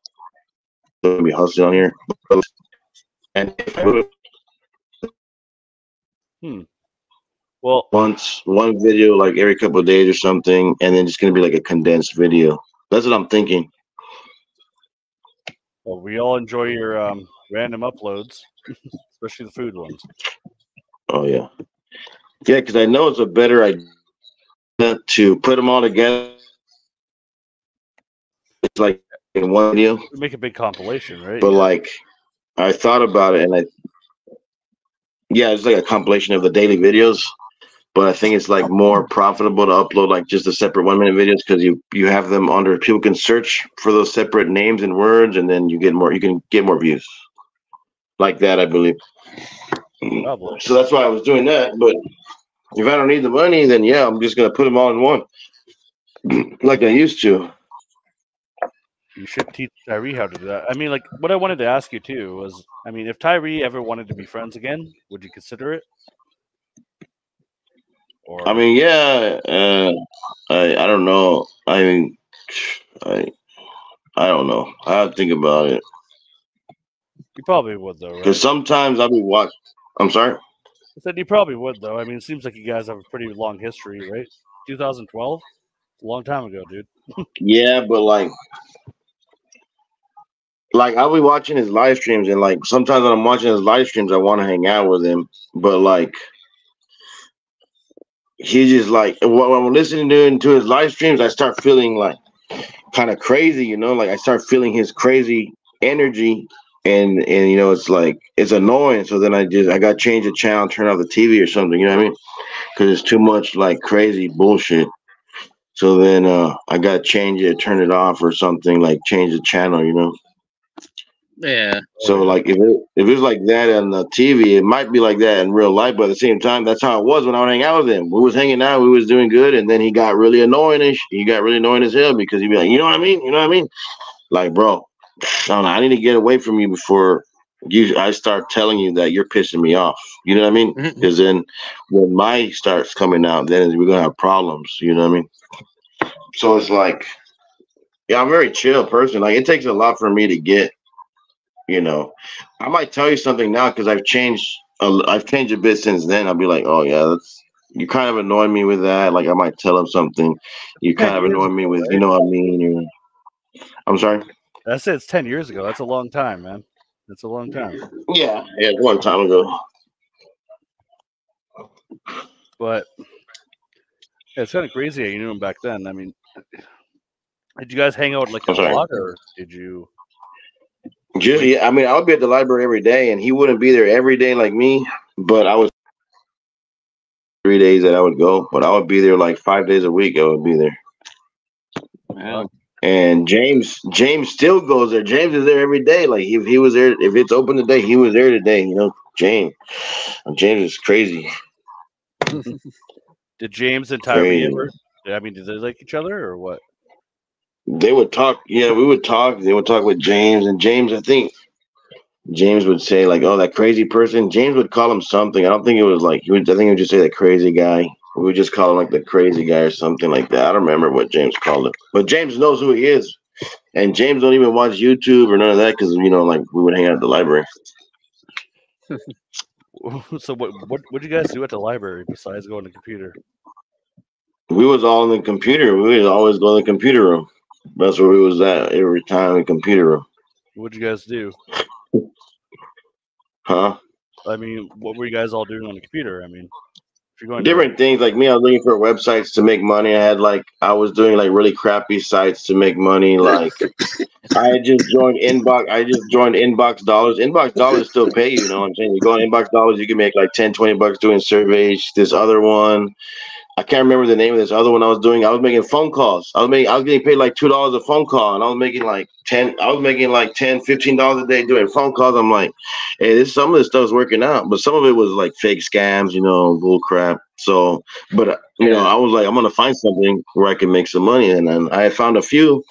gonna be hustling on here, and if I would. Well, one video like every couple of days or something, and then it's gonna be like a condensed video. That's what I'm thinking. Well, we all enjoy your random uploads, especially the food ones. Oh yeah, because I know it's a better idea to put them all together. It's like in one video. We make a big compilation, right? But like, I thought about it, and it's like a compilation of the daily videos. But I think it's like more profitable to upload like just the separate 1 minute videos because you have them under, people can search for those separate names and words, and then you can get more views like that, I believe. Probably. So that's why I was doing that. But if I don't need the money, then yeah, I'm just gonna put them all in one like I used to. You should teach Tyree how to do that. I mean, like, what I wanted to ask you too was, I mean, if Tyree ever wanted to be friends again, would you consider it? Or I mean, yeah. I don't know. I mean, I I don't know. I have to think about it you probably would, though, right? because sometimes I'll be watching. I'm sorry. I said you probably would, though. I mean, it seems like you guys have a pretty long history, right? 2012, a long time ago, dude. Yeah, but like I'll be watching his live streams, and like sometimes when I'm watching his live streams, I want to hang out with him, but like he just like when I'm listening to his live streams, I start feeling like kind of crazy, you know, like I start feeling his crazy energy, and you know, it's like it's annoying. So then I got to change the channel, turn off the TV or something, you know what I mean? Because it's too much like crazy bullshit. So then I got to change it, turn it off or something, like change the channel, you know. Yeah. So like if it's like that on the TV, it might be like that in real life. But at the same time, that's how it was when I would hang out with him. We was hanging out, we was doing good, and then he got really annoying. He got really annoying as hell because he'd be like, you know what I mean? You know what I mean? Like, bro, I don't know, I need to get away from you before I start telling you that you're pissing me off. You know what I mean? Because then when my starts coming out, then we're gonna have problems. You know what I mean? So it's like, yeah, I'm a very chill person. Like it takes a lot for me to get. You know, I might tell you something now because I've changed. I've changed a bit since then. I'll be like, oh yeah, that's you kind of annoy me with that. Like I might tell him something. You 10 kind of years annoy me ago, with, you right? know what I mean? I'm sorry. I said it's 10 years ago. That's a long time, man. That's a long time. Yeah, yeah, one time ago. But yeah, it's kind of crazy how you knew him back then. I mean, did you guys hang out like a I'm sorry. lot, or did you? Just, yeah, I mean, I would be at the library every day, and he wouldn't be there every day like me. But I was 3 days that I would go, but I would be there like 5 days a week. I would be there. Wow. And James still goes there. James is there every day. Like if he was there, if it's open today, he was there today. You know, James is crazy. Did James and Tyree Crazy. ever? I mean, did they like each other or what? They would talk. Yeah, we would talk. They would talk with James, and James, I think James would say like, "Oh, that crazy person." James would call him something. I don't think it was like he would. I think he would just say that crazy guy. We would just call him like the crazy guy or something like that. I don't remember what James called him, but James knows who he is. And James don't even watch YouTube or none of that because you know, like we would hang out at the library. So what you guys do at the library besides going to the computer? We was all in the computer. We was always going to the computer room. That's where we was at every time in the computer room. What'd you guys do? Huh? I mean, what were you guys all doing on the computer? I mean, if you're going Different things. Like me, I was looking for websites to make money. I was doing like really crappy sites to make money. Like I just joined Inbox. I just joined Inbox Dollars. Inbox Dollars still pay you. You know what I'm saying? You go on Inbox Dollars, you can make like 10, 20 bucks doing surveys. This other one, I can't remember the name of this other one I was doing. I was making phone calls. I was getting paid like $2 a phone call, and I was making like $10, $15 a day doing phone calls. I'm like, hey, some of this stuff's working out, but some of it was like fake scams, you know, bull crap. So, but you know, I was like, I'm gonna find something where I can make some money, and then I had found a few,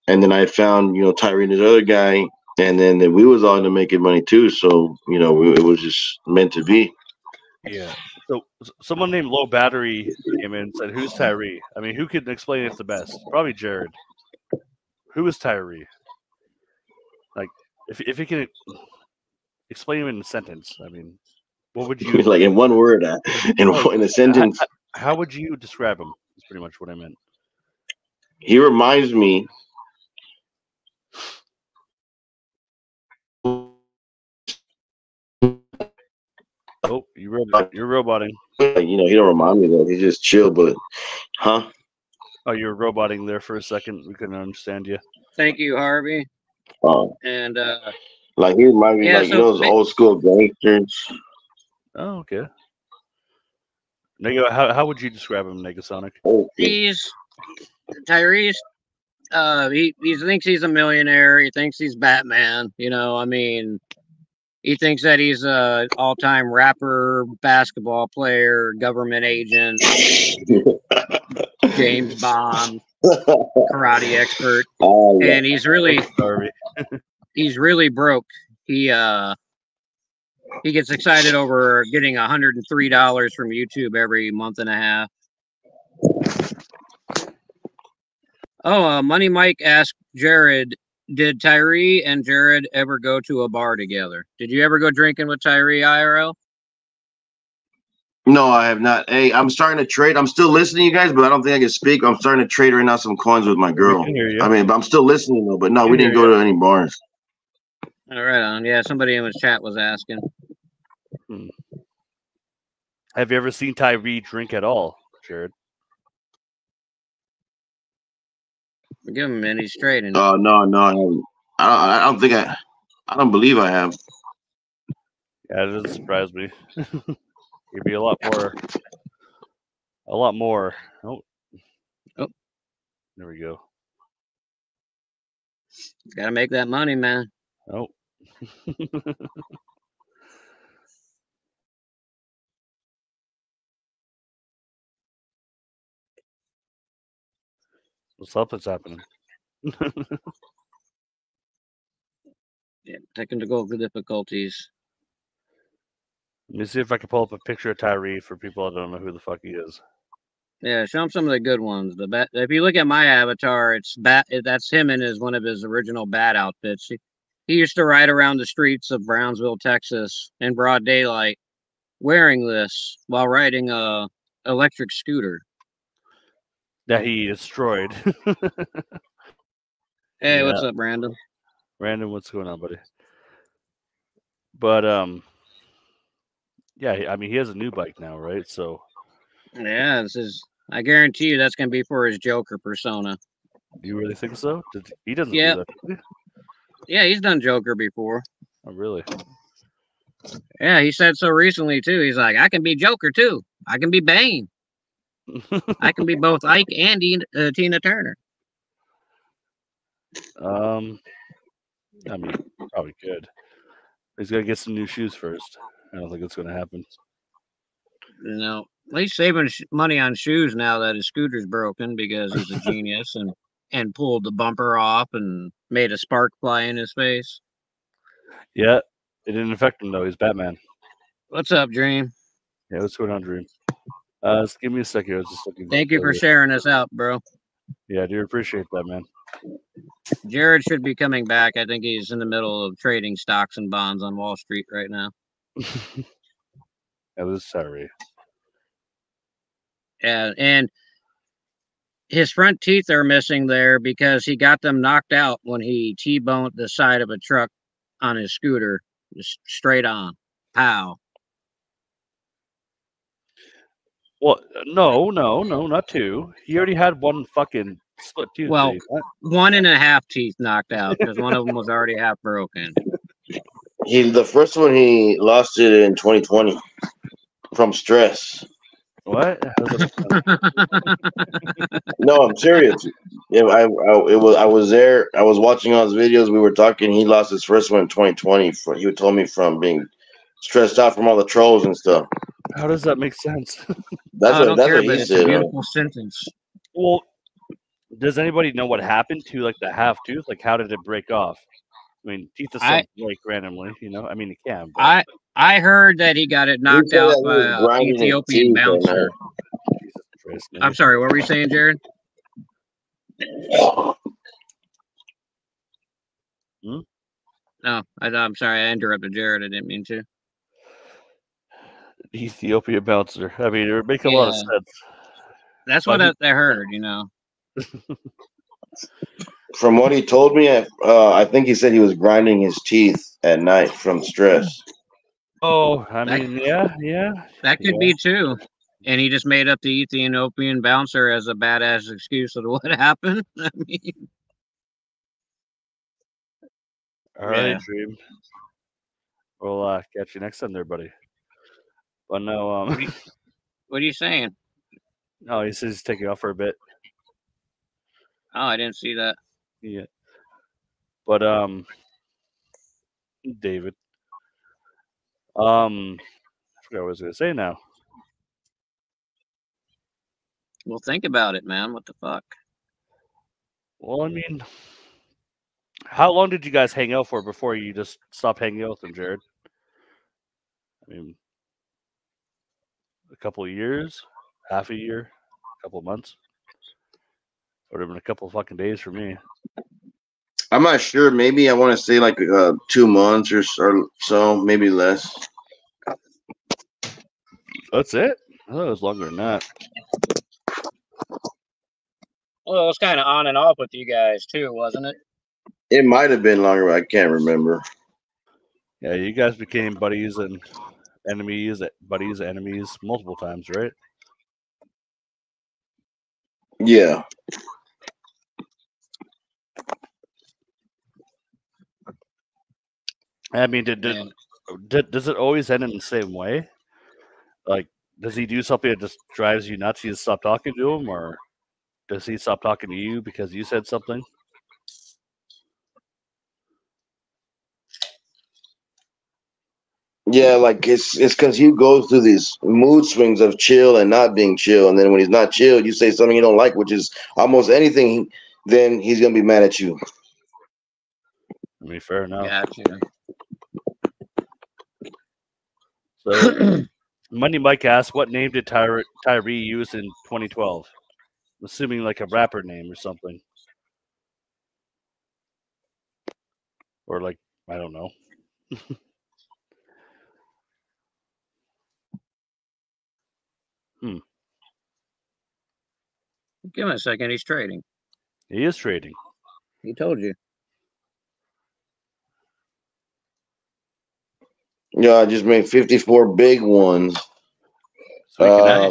and then I found, you know, Tyree and this other guy, and then we was all into making money too. So, you know, it was just meant to be. Yeah. So someone named Low Battery came in and said, "Who's Tyree?" I mean, who could explain it the best? Probably Jared. Who is Tyree? Like, if you can explain him in a sentence, I mean, what would you like in one word, in a sentence? How would you describe him? That's pretty much what I meant. He reminds me. Oh, you're roboting. You know, he don't remind me though. He's just chill, but huh? Oh, you were roboting there for a second. We couldn't understand you. Thank you, Harvey. And like he reminds me, like, you know, those old school gangsters. Oh, okay. Nego, how would you describe him, Negasonic? He's Tyrese. He thinks he's a millionaire. He thinks he's Batman. You know, I mean, he thinks that he's a all-time rapper, basketball player, government agent, James Bond. karate expert, Oh, yeah. and he's really broke. He gets excited over getting $103 from YouTube every month and a half. Oh, Money Mike asked Jared, did Tyree and Jared ever go to a bar together? Did you ever go drinking with Tyree IRL? No, I have not. Hey, I'm starting to trade. I'm still listening, you guys, but I don't think I can speak. I'm starting to trade right now some coins with my girl. can hear you. I mean, but I'm still listening though. But no, we didn't go to any bars. All right, on. Yeah, somebody in his chat was asking. Have you ever seen Tyree drink at all, Jared? Give him a minute. He's trading. No, I haven't. I don't think I don't believe I have. Yeah, it doesn't surprise me. You'd be a lot more. Oh, there we go. Gotta make that money, man. Oh. Something's happening. Yeah, technical difficulties. Let me see if I can pull up a picture of Tyree for people that don't know who the fuck he is. Yeah, show him some of the good ones. If you look at my avatar, it's bat. That's him in one of his original bat outfits. He used to ride around the streets of Brownsville, Texas, in broad daylight, wearing this while riding a electric scooter that he destroyed. Hey, what's up, Brandon? Brandon, what's going on, buddy? But yeah, I mean, he has a new bike now, right? So yeah, I guarantee you that's gonna be for his Joker persona. Do you really think so? He doesn't Yeah. do that. Yeah, he's done Joker before. Oh, really? Yeah, he said so recently too. He's like, I can be Joker too. I can be Bane. I can be both Ike and Tina Turner. I mean, probably could. He's got to get some new shoes first. I don't think it's going to happen. No, he's saving money on shoes now that his scooter's broken because he's a genius and pulled the bumper off and made a spark fly in his face. Yeah, it didn't affect him though. He's Batman. What's up, Dream? Yeah, what's going on, Dream? Just give me a second. I was just looking. Thank you for sharing us out, bro. Yeah, I do appreciate that, man. Jared should be coming back. I think he's in the middle of trading stocks and bonds on Wall Street right now. That was sorry. Yeah, and his front teeth are missing there because he got them knocked out when he T-boned the side of a truck on his scooter, just straight on. Pow. Well, no, not two. He already had one fucking split tooth. Well, 1.5 teeth knocked out because one of them was already half broken. The first one he lost it in 2020 from stress. What? No, I'm serious. Yeah, I was there. I was watching all his videos. We were talking. He lost his first one in 2020. He told me from being stressed out from all the trolls and stuff. How does that make sense? That's what he said. It's a beautiful sentence. Well, does anybody know what happened to like the half tooth? Like, how did it break off? I mean, teeth are break randomly, you know. I mean, it can. But... I heard that he got it knocked out by an Ethiopian bouncer. I'm sorry, what were you saying, Jared? No, I'm sorry, I interrupted Jared. I didn't mean to. Ethiopia bouncer. I mean, it would make a lot of sense. That's what I heard, you know. From what he told me, I think he said he was grinding his teeth at night from stress. Oh, I mean, yeah. That could be too. And he just made up the Ethiopian bouncer as a badass excuse of what happened. I mean, all right, Dream. We'll catch you next time, there, buddy. But no, what are you saying? No, he says he's taking off for a bit. Oh, I didn't see that. Yeah. But David. I forgot what I was gonna say now. Well, think about it, man. What the fuck? Well, I mean, how long did you guys hang out for before you just stopped hanging out with him, Jared? I mean, a couple of years, half a year, a couple of months. Would have been a couple of fucking days for me. I'm not sure. Maybe I want to say like 2 months or so, maybe less. That's it? I thought it was longer than that. Well, it was kind of on and off with you guys too, wasn't it? It might have been longer, but I can't remember. Yeah, you guys became buddies and enemies, multiple times, right? Yeah. I mean, does it always end in the same way? Like, does he do something that just drives you nuts? You just stop talking to him, or does he stop talking to you because you said something? Yeah, like it's because he goes through these mood swings of chill and not being chill, and then when he's not chill, you say something you don't like, which is almost anything, then he's gonna be mad at you. I mean, fair enough. Gotcha. So, Money Mike asked, "What name did Tyree use in 2012?" I'm assuming like a rapper name or something, or like I don't know. Give him a second. He's trading. He is trading. He told you. Yeah, I just made 54 big ones. I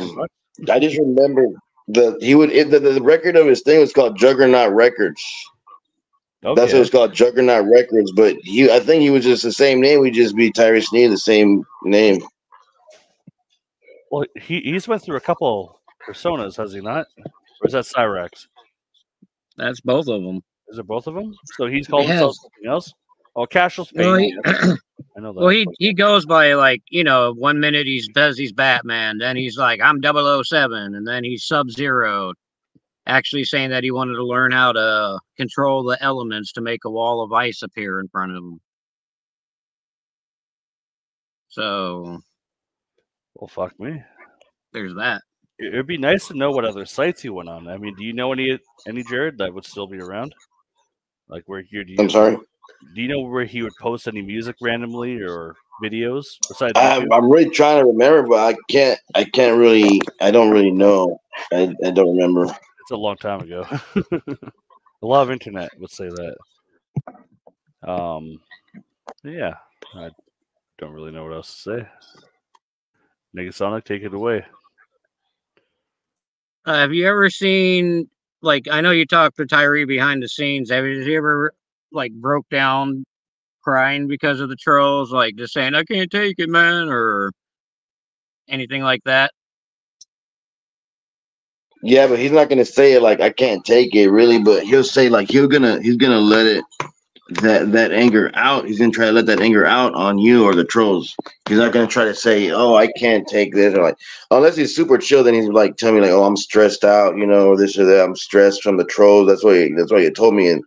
just remember the record of his thing was called Juggernaut Records. Okay. That's what it's called, Juggernaut Records. But I think he was just the same name. We just be Tyree Sneed, the same name. Well, he's went through a couple personas, has he not? Or is that Cyrax? That's both of them. Is it both of them? So he's called himself something else? Oh, Casual Spain. Well, I know that. Well, he goes by, like, 1 minute he's Batman, then he's like, I'm 007, and then he's Sub-Zero, actually saying that he wanted to learn how to control the elements to make a wall of ice appear in front of him. So, well, fuck me. There's that. It'd be nice to know what other sites he went on. I mean, do you know any Jared that would still be around? Like where here? I'm sorry. Do you know where he would post any music randomly or videos besides? I'm really trying to remember, but I can't. I don't really know. I don't remember. It's a long time ago. A lot of internet would say that. Yeah, I don't really know what else to say. Negasonic, take it away. Have you ever seen, like, I know you talked to Tyree behind the scenes. Have you ever, like, broke down crying because of the trolls, like just saying, I can't take it, man, or anything like that? Yeah, but he's not gonna say it like I can't take it, really. But he'll say like he's gonna let it that anger out. He's gonna try to let that anger out on you or the trolls. He's not gonna try to say, "Oh, I can't take this," or like, unless he's super chill. Then he's like, "Tell me like, oh, I'm stressed out, or this or that. I'm stressed from the trolls." That's why he told me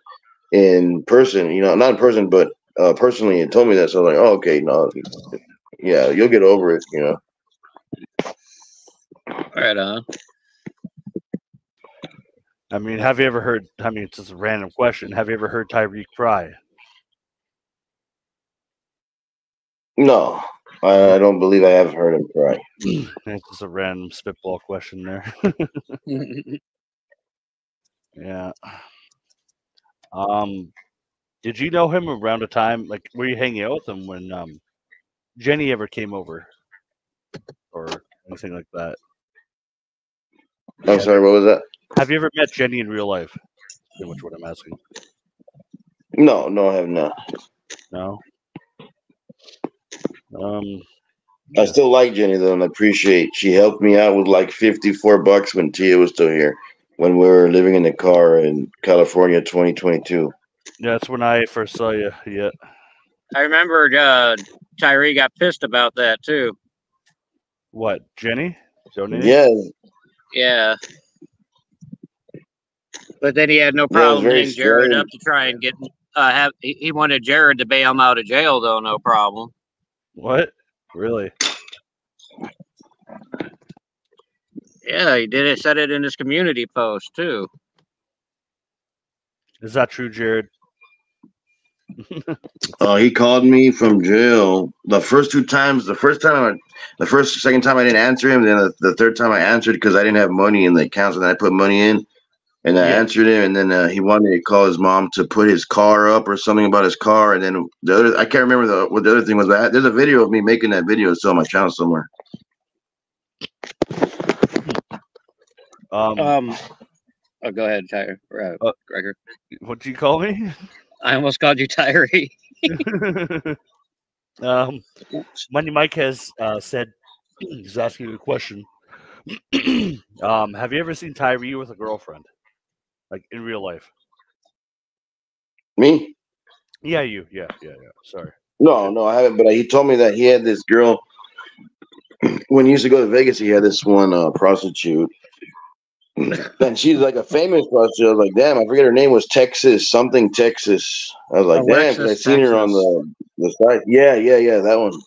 in person. Not in person, but personally, he told me that. So I'm like, oh, okay, no, yeah, you'll get over it. Right on. I mean, have you ever heard? I mean, it's just a random question. Have you ever heard Tyree cry? No, I don't believe I have heard him cry. It's just a random spitball question there. Yeah. Did you know him around a time, like, were you hanging out with him when Jenny ever came over or anything like that? I'm sorry, what was that? Have you ever met Jenny in real life? That's pretty much what I'm asking. No, I have not. No. I still like Jenny though, and I appreciate she helped me out with like $54 when Tia was still here, when we were living in the car in California, 2022. Yeah, that's when I first saw you. Yeah. I remember Tyree got pissed about that too. What, Jenny? Yeah. Yeah. But then he had no Yeah, it was problem very hitting Jarred strange. up to try and get he wanted Jarred to bail him out of jail though, no problem. What? Really? Yeah, he did it. Said it in his community post too. Is that true, Jared? He called me from jail the first two times. Second time I didn't answer him. Then the third time I answered because I didn't have money in the account, so then I put money in, and I answered him. And then he wanted me to call his mom to put his car up or something about his car. And then I can't remember what the other thing was. But there's a video of me making that video. It's still on my channel somewhere. Oh, go ahead, Tyler. Gregor. What'd you call me? I almost called you Tyree. Money Mike has said he's asking you a question. Have you ever seen Tyree with a girlfriend, like in real life? Me? Yeah, you. Yeah. Sorry. No, I haven't. But he told me that he had this girl when he used to go to Vegas. He had this one prostitute. And she's like a famous prostitute. I was like, damn, I forget her name was Texas. I was like, damn, because I seen her on the site. Yeah, that one.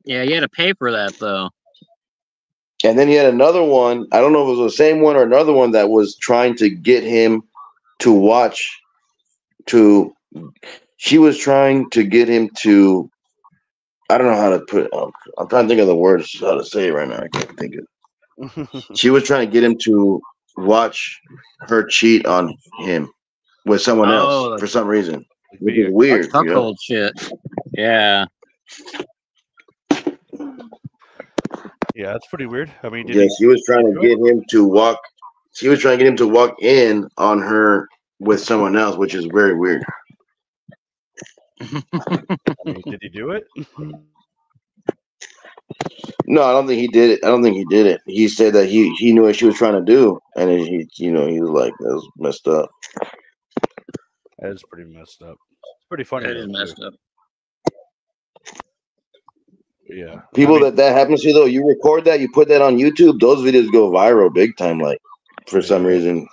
Yeah, you had to pay for that though. And then he had another one. I don't know if it was the same one or another one that was trying to get him to watch. She was trying to get him to. I don't know how to put it. I'm trying to think of the words how to say it right now. I can't think of it. She was trying to get him to watch her cheat on him with someone else for some reason. Which is weird. Cuckold shit. Yeah. Yeah, that's pretty weird. I mean, she was trying to get him to walk. She was trying to get him to walk in on her with someone else, which is very weird. I mean, did he do it? No, I don't think he did it. He said that he knew what she was trying to do, and he was like, that was messed up. That is pretty messed up. It's pretty funny. That is messed up. Yeah. People that happens to though, you record that, you put that on YouTube, those videos go viral big time, like for some reason.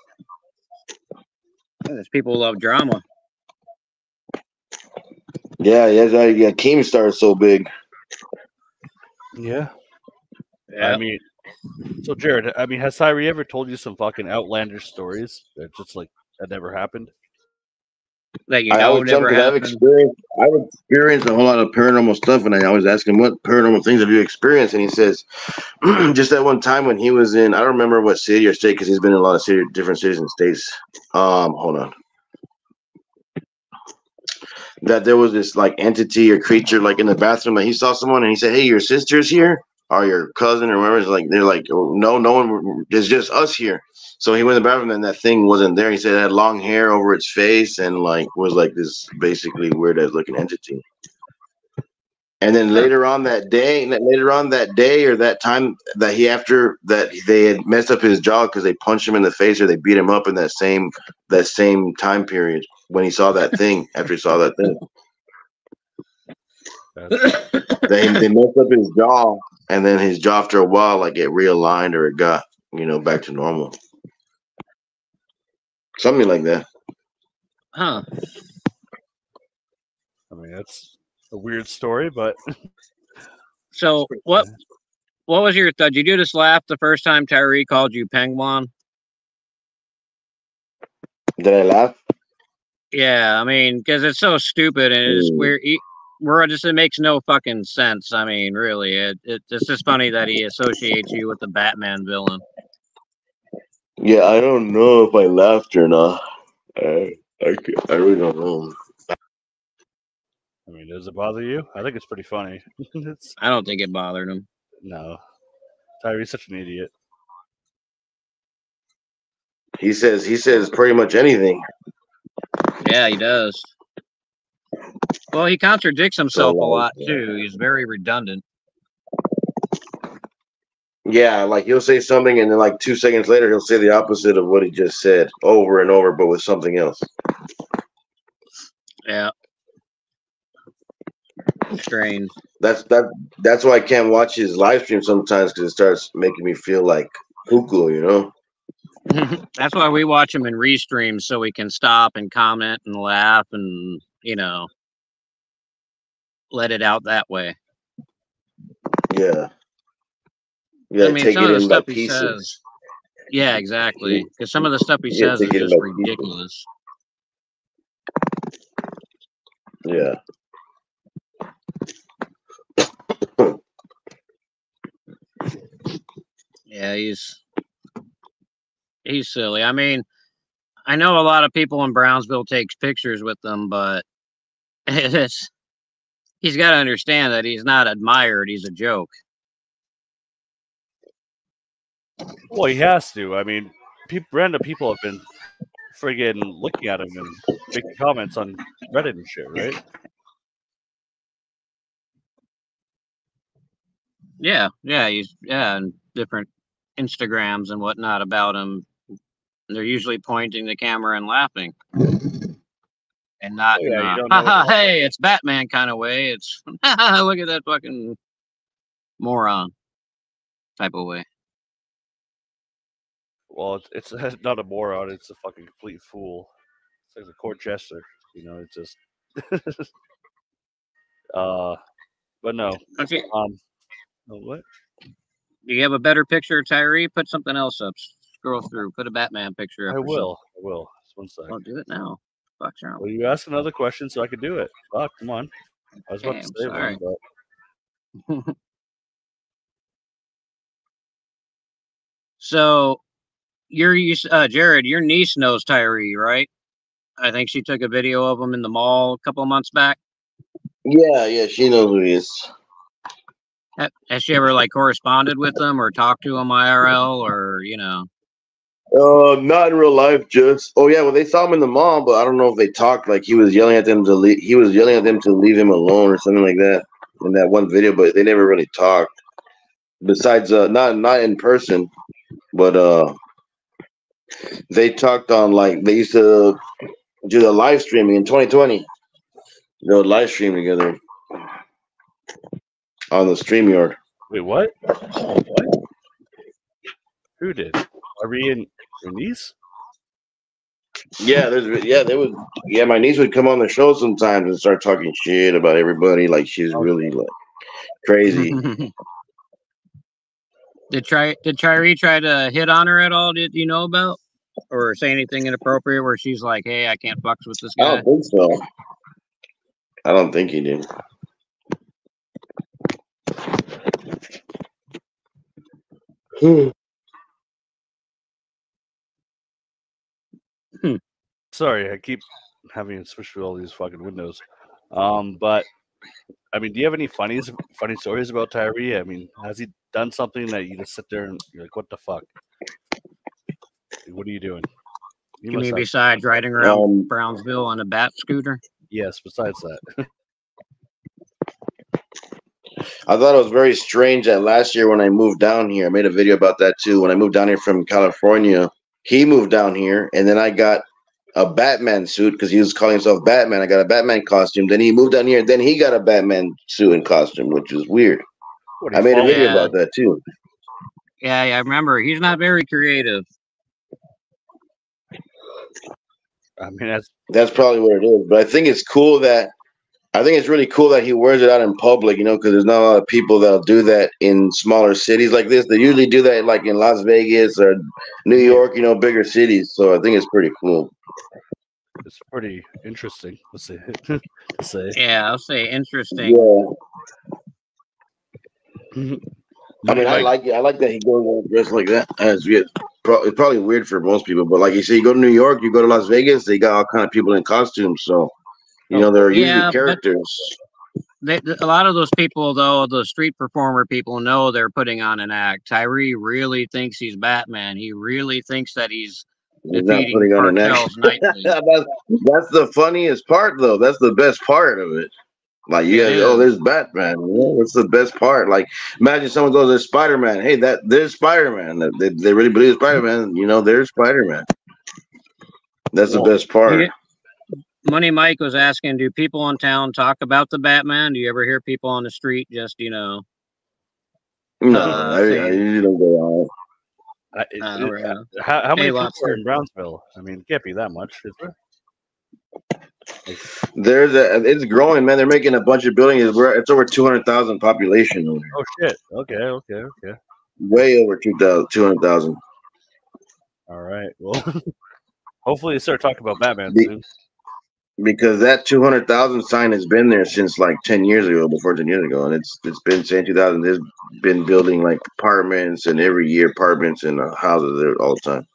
There's people who love drama. Yeah, that's how Keemstar is so big. Yeah. I mean, so Jared, has Tyree ever told you some fucking outlandish stories that just like that never happened? That never happened. I've experienced a whole lot of paranormal stuff, and I always ask him, what paranormal things have you experienced? And he says, just that one time when he was in, I don't remember what city or state, because he's been in a lot of different cities and states. Hold on. That there was this like entity or creature like in the bathroom that he saw someone, and he said, hey, your sister's here, or your cousin, or whatever. It's like, they're like, oh, no one, it's just us here. So he went in the bathroom and that thing wasn't there. He said it had long hair over its face and like was like this basically weird as looking entity. And then later on that day or that time that they had messed up his jaw because they punched him in the face or they beat him up in that same time period when he saw that thing, after he saw that thing. They messed up his jaw, and then his jaw after a while like it realigned or it got, back to normal. Something like that. Huh. I mean, that's a weird story, but so what was your thought? Did you do this laugh the first time Tyree called you Penguin? Did I laugh? Yeah, I mean, because it's so stupid and it's weird. It makes no fucking sense. I mean, really, it's just funny that he associates you with the Batman villain. Yeah, I don't know if I laughed or not. I really don't know. I mean, does it bother you? I think it's pretty funny. I don't think it bothered him. No. Tyree's such an idiot. He says pretty much anything. Yeah, he does. Well, he contradicts himself a lot too. He's very redundant. Yeah, like he'll say something and then like 2 seconds later he'll say the opposite of what he just said over and over, but with something else. Yeah. Strange. That's why I can't watch his live stream sometimes, because it starts making me feel like cuckoo, That's why we watch them in restreams, so we can stop and comment and laugh and, you know, let it out that way. Yeah. You gotta I mean, take some it of the in by stuff he pieces. says. Yeah, exactly. Because some of the stuff he You gotta says take is it in just by pieces. ridiculous. Yeah. Yeah, he's silly. I mean, I know a lot of people in Brownsville takes pictures with them, but it's he's got to understand that he's not admired. He's a joke. Well, he has to. I mean, random people have been friggin' looking at him and making comments on Reddit and shit, right? Yeah, and different Instagrams and whatnot about him. They're usually pointing the camera and laughing, and not Oh, yeah, in you a don't "ha know. ha hey, it's Batman" kind of way. It's look at that fucking moron type of way. Well, it's not a moron. It's a fucking complete fool. It's like a court jester. You know, it's just. But no. Okay. What? Do you have a better picture of Tyree? Put something else up. Scroll through. Put a Batman picture up. I or something. will. I will. Just one sec. I'll do it now. Fuck, Well, you ask another question so I could do it. Fuck, come on. I was about to say one, but So, Jared, your niece knows Tyree, right? I think she took a video of him in the mall a couple of months back. Yeah, she knows who he is. Has she ever like corresponded with him or talked to him IRL or Not in real life, just well, they saw him in the mall, but I don't know if they talked. Like he was yelling at them to leave. He was yelling at them to leave him alone or something like that in that one video. But they never really talked. Besides, not in person, but they talked on like they used to do the live streaming in 2020. They would live stream together on the StreamYard. wait, what? Who did? Are we in your niece? Yeah, my niece would come on the show sometimes and start talking shit about everybody. Like she's really like crazy. Did Tyree try to hit on her at all? Did you know about or say anything inappropriate where she's like, "Hey, I can't fucks with this guy"? I don't think so. I don't think he did. Sorry, I keep having to switch through all these fucking windows. But I mean, do you have any funny stories about Tyree? I mean, has he done something that you just sit there and you're like, what the fuck? What are you doing? You mean besides riding around Brownsville on a bat scooter? Yes, besides that. I thought it was very strange that last year when I moved down here, I made a video about that too. When I moved down here from California, he moved down here, and then I got a Batman suit because he was calling himself Batman. I got a Batman costume. Then he moved down here, and then he got a Batman suit and costume, which is weird. I made a video about that too. Yeah, I remember. He's not very creative. I mean, that's probably what it is. But I think it's cool that it's really cool that he wears it out in public, because there's not a lot of people that'll do that in smaller cities like this. They usually do that like in Las Vegas or New York, bigger cities. So I think it's pretty cool. It's pretty interesting to say. Yeah, I'll say interesting. Yeah. I mean, I like it. I like that he goes dressed like that. It's probably weird for most people, but like you say, you go to New York, you go to Las Vegas, they got all kind of people in costumes. So, they're usually characters. A lot of those people, though, the street performer people, know they're putting on an act. Tyree really thinks he's Batman. He really thinks that he's defeating cartels nightly. That's the funniest part, though. That's the best part of it. Like, there's Batman. What's the best part? Like, imagine someone goes, "There's Spider-Man." Hey, there's Spider-Man. They really believe Spider-Man. There's Spider-Man. That's the best part. Money Mike was asking, do people in town talk about the Batman? Do you ever hear people on the street just, No, I usually don't go out. How many Hey, people are Lobster. in Brownsville? I mean, it can't be that much, is there? It's growing, man. They're making a bunch of buildings. It's over 200,000 population over here. Oh shit. Okay. Way over 200,000. All right. Well, hopefully they start talking about Batman soon. Because that 200,000 sign has been there since like 10 years ago, before 10 years ago, and it's been saying 2000. There's been building like apartments, and every year apartments and houses there all the time.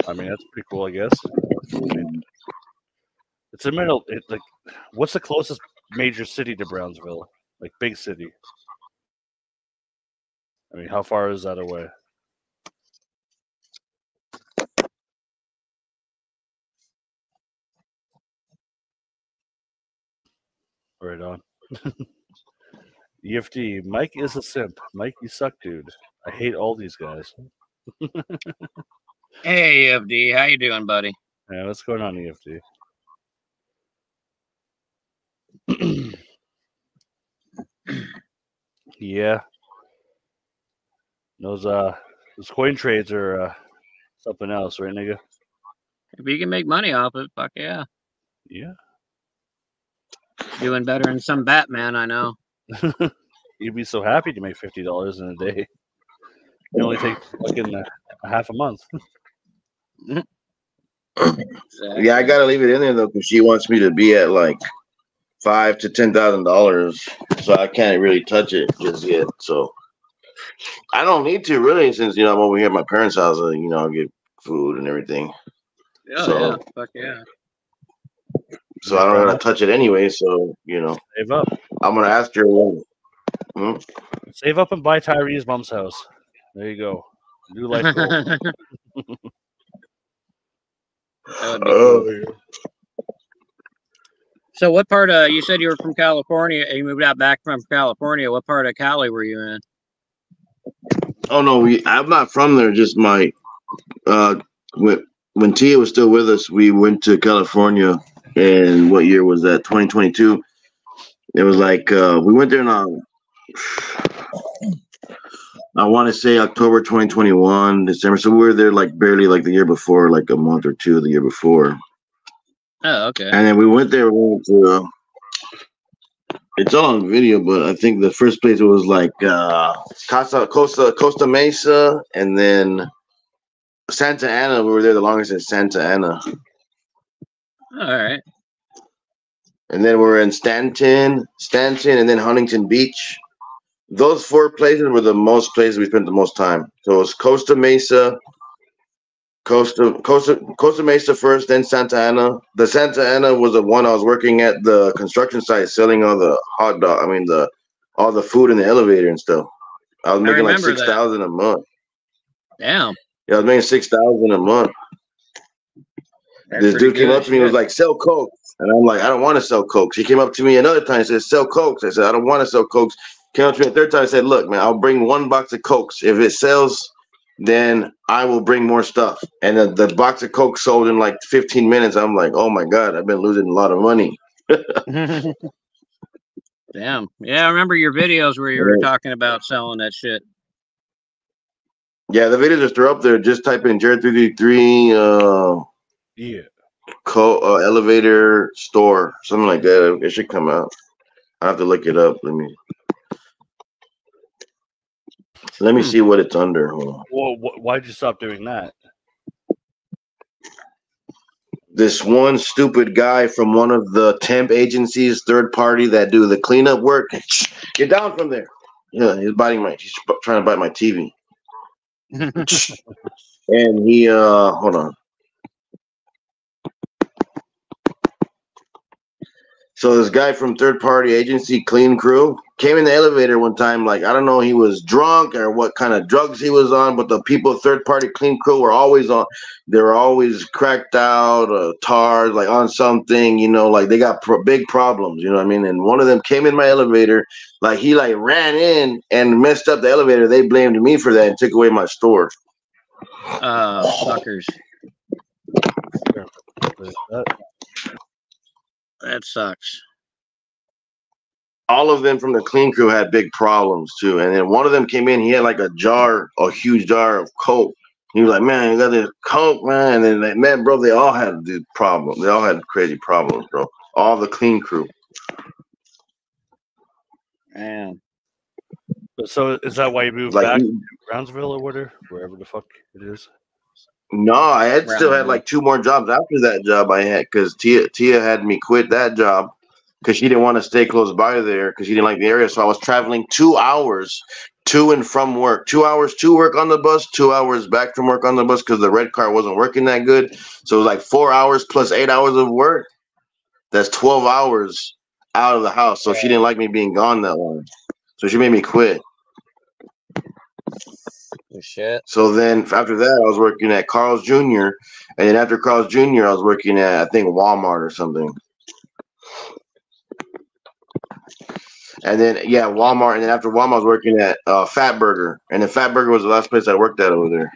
I mean, that's pretty cool, I guess. I mean, it's a middle. Like, what's the closest major city to Brownsville? Like, big city. I mean, how far is that away? Right on. EFD, Mike is a simp. Mike, you suck, dude. I hate all these guys. Hey, EFD, how you doing, buddy? Yeah, what's going on, EFD? Yeah. Those coin trades are something else, right, nigga? If you can make money off it, fuck yeah. Yeah. Doing better than some Batman I know. You'd be so happy to make $50 in a day. It only takes fucking a half a month. Exactly. Yeah, I gotta leave it in there though, because she wants me to be at like $5,000 to $10,000, so I can't really touch it just yet. So I don't need to really, since I'm over here at my parents' house. I'll get food and everything. Oh, So- yeah, fuck yeah. So I don't gotta touch it anyway. So Save up. I'm gonna ask her. Save up and buy Tyree's mom's house. There you go. New life goal. That would be cool. So what part of, you said you were from California, you moved out back from California. What part of Cali were you in? Oh no, I'm not from there. Just my when Tia was still with us, we went to California. And what year was that? 2022. It was like we went there in I want to say October 2021, December. So we were there like barely like the year before, like a month or two the year before. Oh, okay. And then we went there. We went to, it's all on video, but I think the first place was like Costa Mesa, and then Santa Ana. We were there the longest in Santa Ana. All right. And then we're in Stanton, and then Huntington Beach. Those 4 places were the most places we spent the most time. So it was Costa Mesa, Costa Mesa first, then Santa Ana. The Santa Ana was the one I was working at the construction site, selling all the all the food in the elevator and stuff. I was making like 6,000 a month. Damn. Yeah, I was making 6,000 a month. This dude came up to me and was like, "Sell Coke," and I'm like, "I don't want to sell Coke." He came up to me another time and said, "Sell Cokes." I said, "I don't want to sell Cokes." Came up to me a third time and said, "Look, man, I'll bring 1 box of Cokes. If it sells, then I will bring more stuff." And the box of Coke sold in like 15 minutes. I'm like, "Oh my God, I've been losing a lot of money." Damn. Yeah, I remember your videos where you were talking about selling that shit. Yeah, the videos are still up there. Just type in Jarred333 Yeah. Elevator store, something like that. It should come out. I have to look it up. Let me see what it's under. Hold on. Well, why'd you stop doing that? This one stupid guy from one of the temp agencies, third party, that do the cleanup work. Get down from there. Yeah, he's trying to bite my TV. And he hold on. So this guy from third party agency clean crew came in the elevator one time, like, I don't know, he was drunk or what kind of drugs he was on, but the people third party clean crew were always cracked out, tarred, like on something, like they got big problems, you know what I mean? And one of them came in my elevator, like he like ran in and messed up the elevator. They blamed me for that and took away my store. Suckers. That sucks. all of them from the clean crew had big problems too. And then one of them came in, he had like a huge jar of Coke. He was like, man, you got this Coke, man. And then like, man, bro, they all had these problems. They all had crazy problems, bro. All the clean crew. Man. So is that why you moved Like, back to Brownsville or wherever the fuck it is? no, I still had like 2 more jobs after that job I had, because Tia had me quit that job because she didn't want to stay close by there because she didn't like the area. So I was traveling 2 hours to and from work, 2 hours to work on the bus, 2 hours back from work on the bus because the red car wasn't working that good. So it was like 4 hours plus 8 hours of work. That's 12 hours out of the house. So she didn't like me being gone that long. So she made me quit. Shit. So then after that, I was working at Carl's Jr. And then after Carl's Jr., I was working at, I think, Walmart or something. And then, yeah, Walmart. And then after Walmart, I was working at Fat Burger. And then Fat Burger was the last place I worked at over there.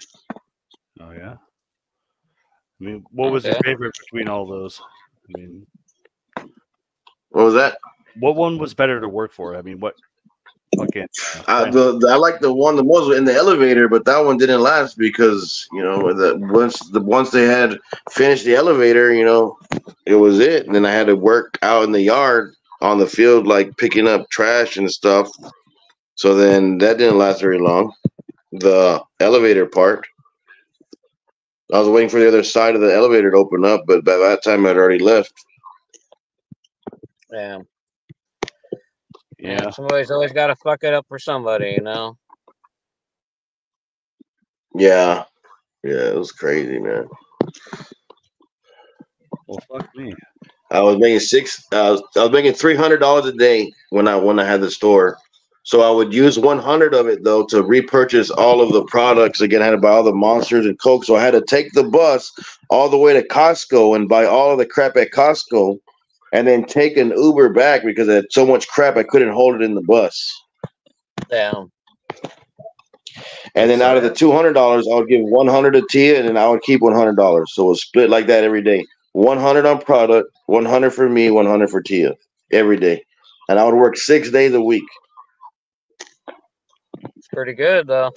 Oh, yeah. I mean, what was your favorite between all those? I mean, what was that? What one was better to work for? I mean, what? Okay. I like the one the most in the elevator, but that one didn't last because once they had finished the elevator, it was it. And then I had to work out in the yard on the field, like picking up trash and stuff. So then that didn't last very long. The elevator part, I was waiting for the other side of the elevator to open up, but by that time I'd already left. Yeah. Yeah. Somebody's always got to fuck it up for somebody, Yeah. Yeah, it was crazy, man. Well, fuck me. I was making $300 a day when I had the store. So I would use 100 of it though to repurchase all of the products. Again, I had to buy all the Monsters and Coke. So I had to take the bus all the way to Costco and buy all of the crap at Costco, and then take an Uber back because I had so much crap I couldn't hold it in the bus. Damn. And then out of the $200, I would give 100 to Tia, and then I would keep $100. So it was split like that every day. 100 on product, 100 for me, 100 for Tia every day. And I would work 6 days a week. It's pretty good, though.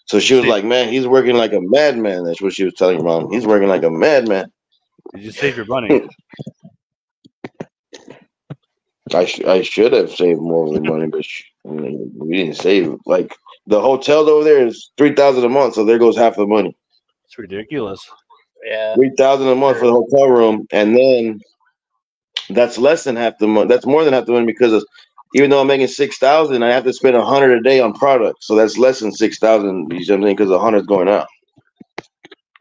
So she was like, man, he's working like a madman. That's what she was telling Mom. He's working like a madman. Did you save your money? I should have saved more of the money, but we didn't save. Like, the hotel over there is $3,000 a month, so there goes half the money. It's ridiculous. Yeah. $3,000 a month for the hotel room, and then that's less than half the money. That's more than half the money because even though I'm making $6,000, I have to spend 100 a day on products. So that's less than $6,000. You know what I'm saying? Because 100 is going out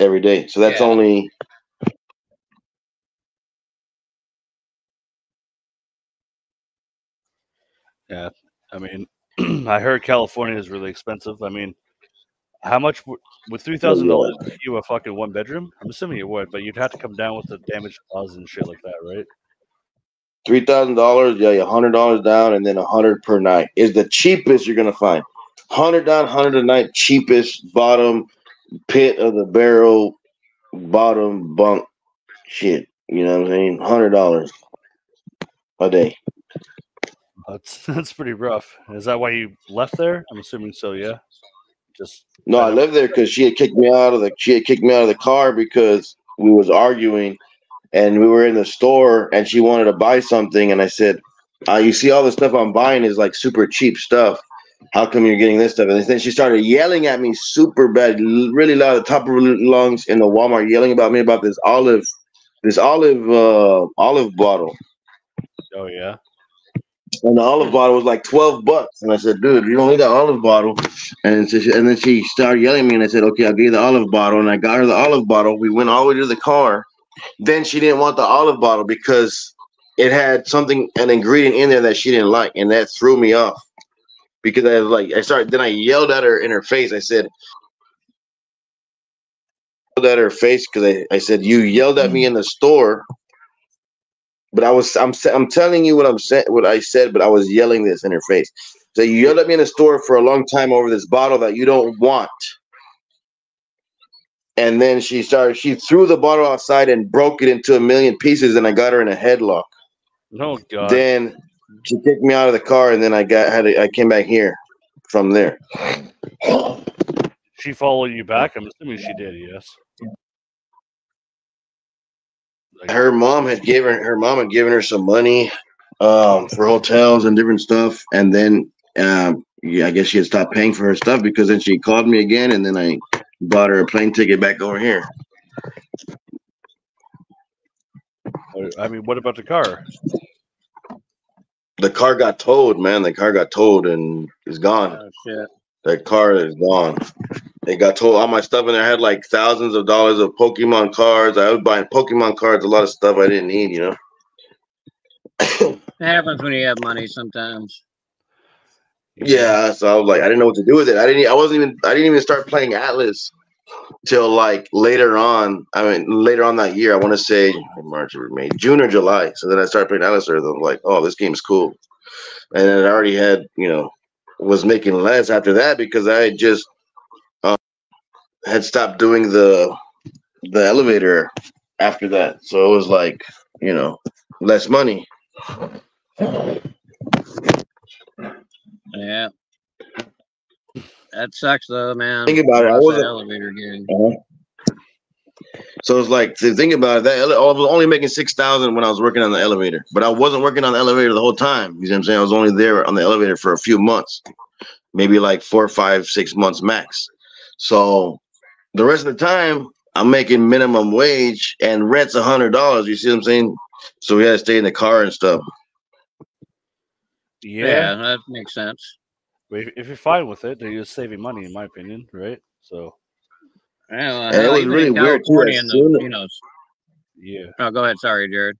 every day. So that's only. Yeah, I mean, I heard California is really expensive. I mean, how much would $3,000 give you a fucking 1-bedroom? I'm assuming it would, but you'd have to come down with the damage clause and shit like that, right? $3,000, yeah, $100 down, and then 100 per night is the cheapest you're gonna find. 100 down, 100 a night, cheapest bottom pit of the barrel, bottom bunk shit. You know what I'm saying? $100 a day. That's pretty rough. Is that why you left there? I'm assuming so. Yeah. No, I lived there because she had kicked me out of the car because we was arguing, and we were in the store, and she wanted to buy something, and I said, "You see, all the stuff I'm buying is like super cheap stuff. How come you're getting this stuff?" And then she started yelling at me super bad, really loud, at the top of her lungs in the Walmart, yelling about me about this olive bottle. Oh yeah. And the olive bottle was like $12. And I said, dude, you don't need that olive bottle. And then she started yelling at me, and I said, okay, I'll give you the olive bottle. And I got her the olive bottle. We went all the way to the car. Then she didn't want the olive bottle because it had an ingredient in there that she didn't like. And that threw me off because I yelled at her in her face. I said, I said, you yelled at me in the store. But I'm telling you what I said, but I was yelling this in her face. So you yelled at me in the store for a long time over this bottle that you don't want. And then she threw the bottle outside and broke it into a million pieces, and I got her in a headlock. Oh God. Then She kicked me out of the car, and then I came back here from there. She followed you back? I'm assuming she did, yes. Her mom had given her some money for hotels and different stuff, and then I guess she had stopped paying for her stuff because then she called me again, and then I bought her a plane ticket back over here. I mean, what about the car? The car got towed, man. The car got towed and is gone. Oh shit! That car is gone. It got towed. All my stuff in there had like thousands of dollars of Pokemon cards. I was buying Pokemon cards, a lot of stuff I didn't need, you know. It happens when you have money sometimes. Yeah, so I was like, I didn't know what to do with it. I didn't even start playing Atlas till like later on. I mean, later on that year. I want to say March or May, June or July. So then I started playing Atlas. I'm like, oh, this game is cool. And then I already had, was making less after that because I had just had stopped doing the elevator after that. So it was like, less money. Yeah. That sucks though, man. Think about it. I was an elevator game. So it's like, to think about it, I was only making $6,000 when I was working on the elevator, but I wasn't working on the elevator the whole time. You know what I'm saying? I was only there on the elevator for a few months, maybe like 4, 5, 6 months max. So the rest of the time, I'm making minimum wage and rent's $100. You see what I'm saying? So we had to stay in the car and stuff. Yeah, that makes sense. If you're fine with it, then you're saving money, in my opinion, right? So. Yeah, and it was really weird too. Yeah. Oh, go ahead. Sorry, Jared.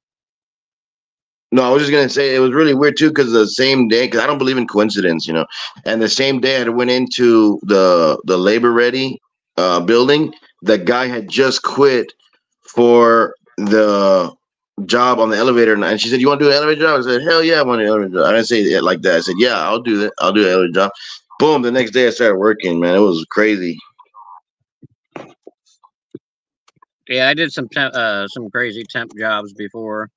No, I was just gonna say it was really weird too because the same day, because I don't believe in coincidence, and the same day I went into the Labor Ready building, the guy had just quit for the job on the elevator, and she said, "You want to do an elevator job?" I said, "Hell yeah, I want an elevator job." I didn't say it like that. I said, "Yeah, I'll do that. I'll do an elevator job." Boom! The next day I started working. Man, it was crazy. Yeah, I did some crazy temp jobs before.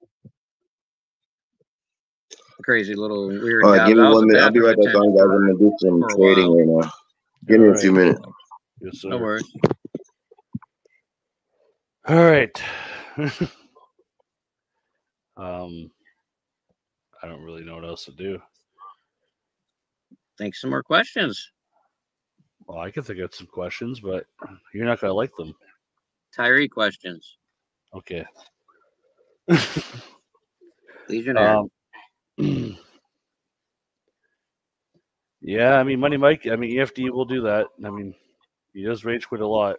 Crazy little weird jobs. All right, give me 1 minute. I'll be right back on, guys. I'm gonna do some trading right now. Give me a few minutes. Yes, sir. No worries. All right. I don't really know what else to do. Think some more questions. Well, I can think of some questions, but you're not gonna like them. Tyree questions. Okay. Legionnaire. Yeah, I mean, Money Mike, EFD will do that. I mean, he does rage quit a lot.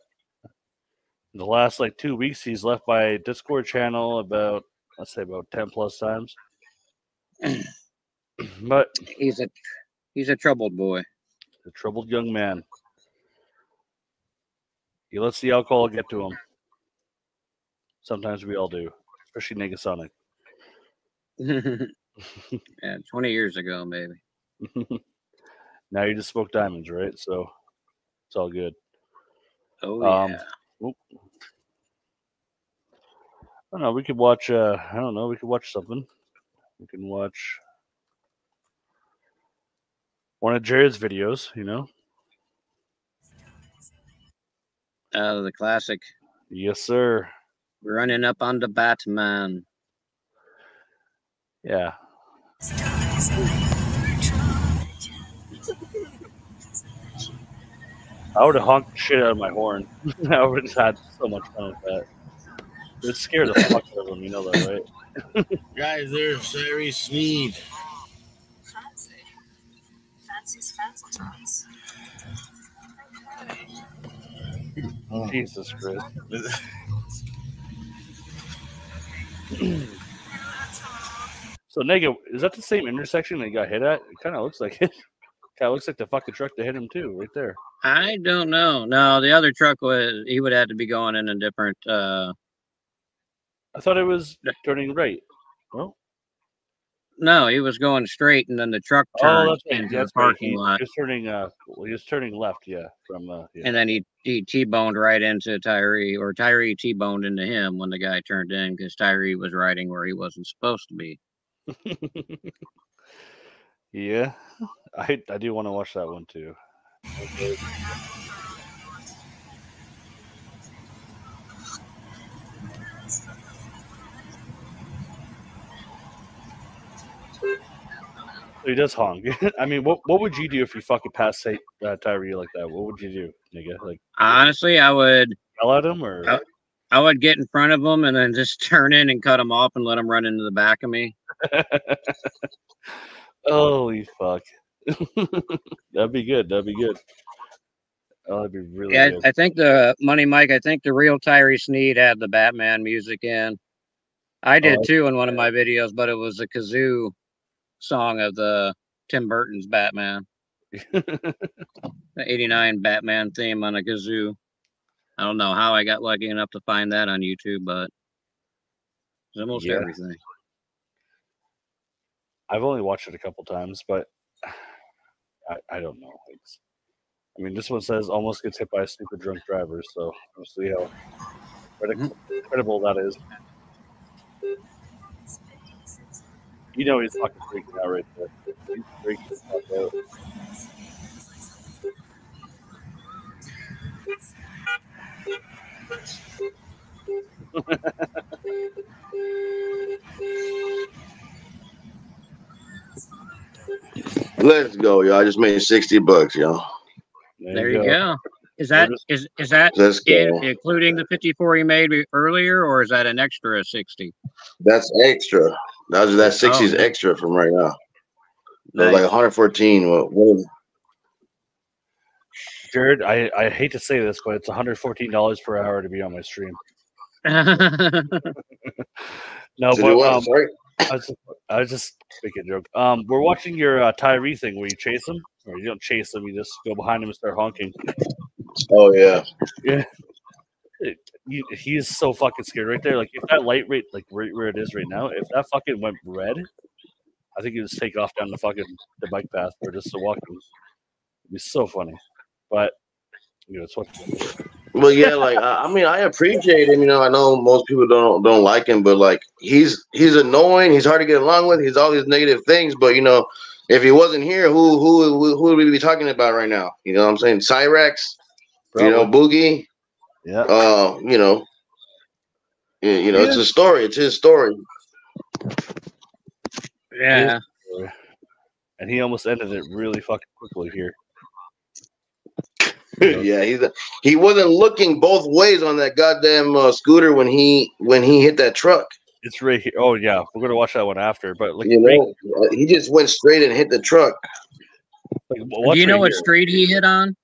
In the last 2 weeks, he's left my Discord channel about 10 plus times. But he's a troubled boy. A troubled young man. He lets the alcohol get to him. Sometimes we all do, especially Negasonic. Yeah, 20 years ago, maybe. Now you just smoke diamonds, right? So it's all good. Oh, yeah. I don't know. We could watch. I don't know. We could watch something. We can watch one of Jared's videos. The classic. Yes, sir. Running up on the Batman. Yeah. I would have honked the shit out of my horn. I would have had so much fun with that. It would scare the fuck out of them, you know that, right? Guys, there's Sherry Sneed. Jesus Christ. So, Nega, is that the same intersection they got hit at? It kind of looks like it. Kind of looks like the fucking truck that hit him, too, right there. I don't know. No, the other truck he would have to be going in a different. I thought it was turning right. Well, no, he was going straight, and then the truck turned into the parking lot. He was turning left, yeah. And then he T-boned right into Tyree, or Tyree T-boned into him when the guy turned in because Tyree was riding where he wasn't supposed to be. Yeah, I do want to watch that one too. Okay. So he does honk. I mean, what would you do if you fucking passed Tyree like that? What would you do, nigga? Like, Honestly, I would yell at him or? I would get in front of him and then just turn in and cut him off and let him run into the back of me. Holy fuck. That'd be good. That'd be good. Oh, that'd be really good. I think the Money Mike, I think the real Tyree Sneed had the Batman music in. I did too in one of my videos, but it was a kazoo song of the Tim Burton's Batman. The 89 Batman theme on a kazoo. I don't know how I got lucky enough to find that on YouTube, but it's almost everything. I've only watched it a couple times, but I don't know. I mean, this one says almost gets hit by a stupid drunk driver, so we'll see how credible that is. You know he's fucking freaking out right there. He's freaking the fuck out. Let's go, y'all. I just made $60, y'all. There you go. Is that including the 54 you made earlier, or is that an extra 60? That's extra. That 60 is extra from right now. Nice. Like 114. What Jared, I hate to say this, but it's $114 per hour to be on my stream. No, but sorry. I was just making a joke. We're watching your Tyree thing where you chase him, or you don't chase him, you just go behind him and start honking. Oh yeah. Yeah. He is so fucking scared right there. Like if that light rate, like where it is right now, if that fucking went red, I think he would just take off down the bike path or just walking. It'd be so funny. But it's what. Well, yeah, like I mean, I appreciate him. I know most people don't like him, but like he's annoying. He's hard to get along with. He's all these negative things. But if he wasn't here, who would we be talking about right now? You know what I'm saying? Cyrex, Boogie. Yeah. It's a story. It's his story. Yeah. And he almost ended it really fucking quickly here. Yeah, he wasn't looking both ways on that goddamn scooter when he hit that truck. It's right here. Oh yeah, we're gonna watch that one after. But like, he just went straight and hit the truck. Like, do you know what street he hit on,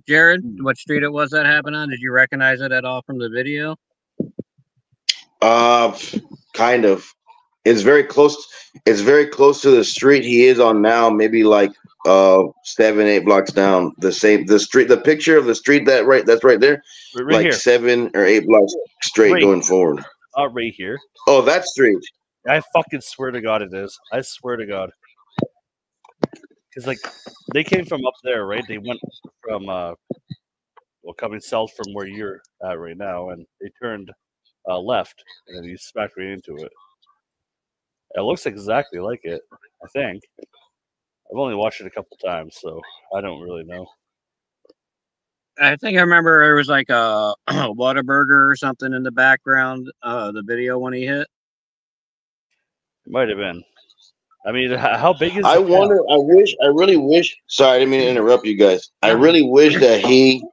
Jared? What street it was that happened on? Did you recognize it at all from the video? Kind of. It's very close. It's very close to the street he is on now. Maybe like 7-8 blocks down. The street. The picture of the street that's right there. Right like here. 7 or 8 blocks straight going forward. Right here. Oh, that street. I fucking swear to God it is. I swear to God. Because like they came from up there, right? They went from coming south from where you're at right now, and they turned left, and then he smacked right into it. It looks exactly like it, I think. I've only watched it a couple times, so I don't really know. I think I remember there was like a Whataburger or something in the background, the video when he hit. It might have been. I mean, how big is I wonder, I really wish, sorry, I didn't mean to interrupt you guys. I really wish that he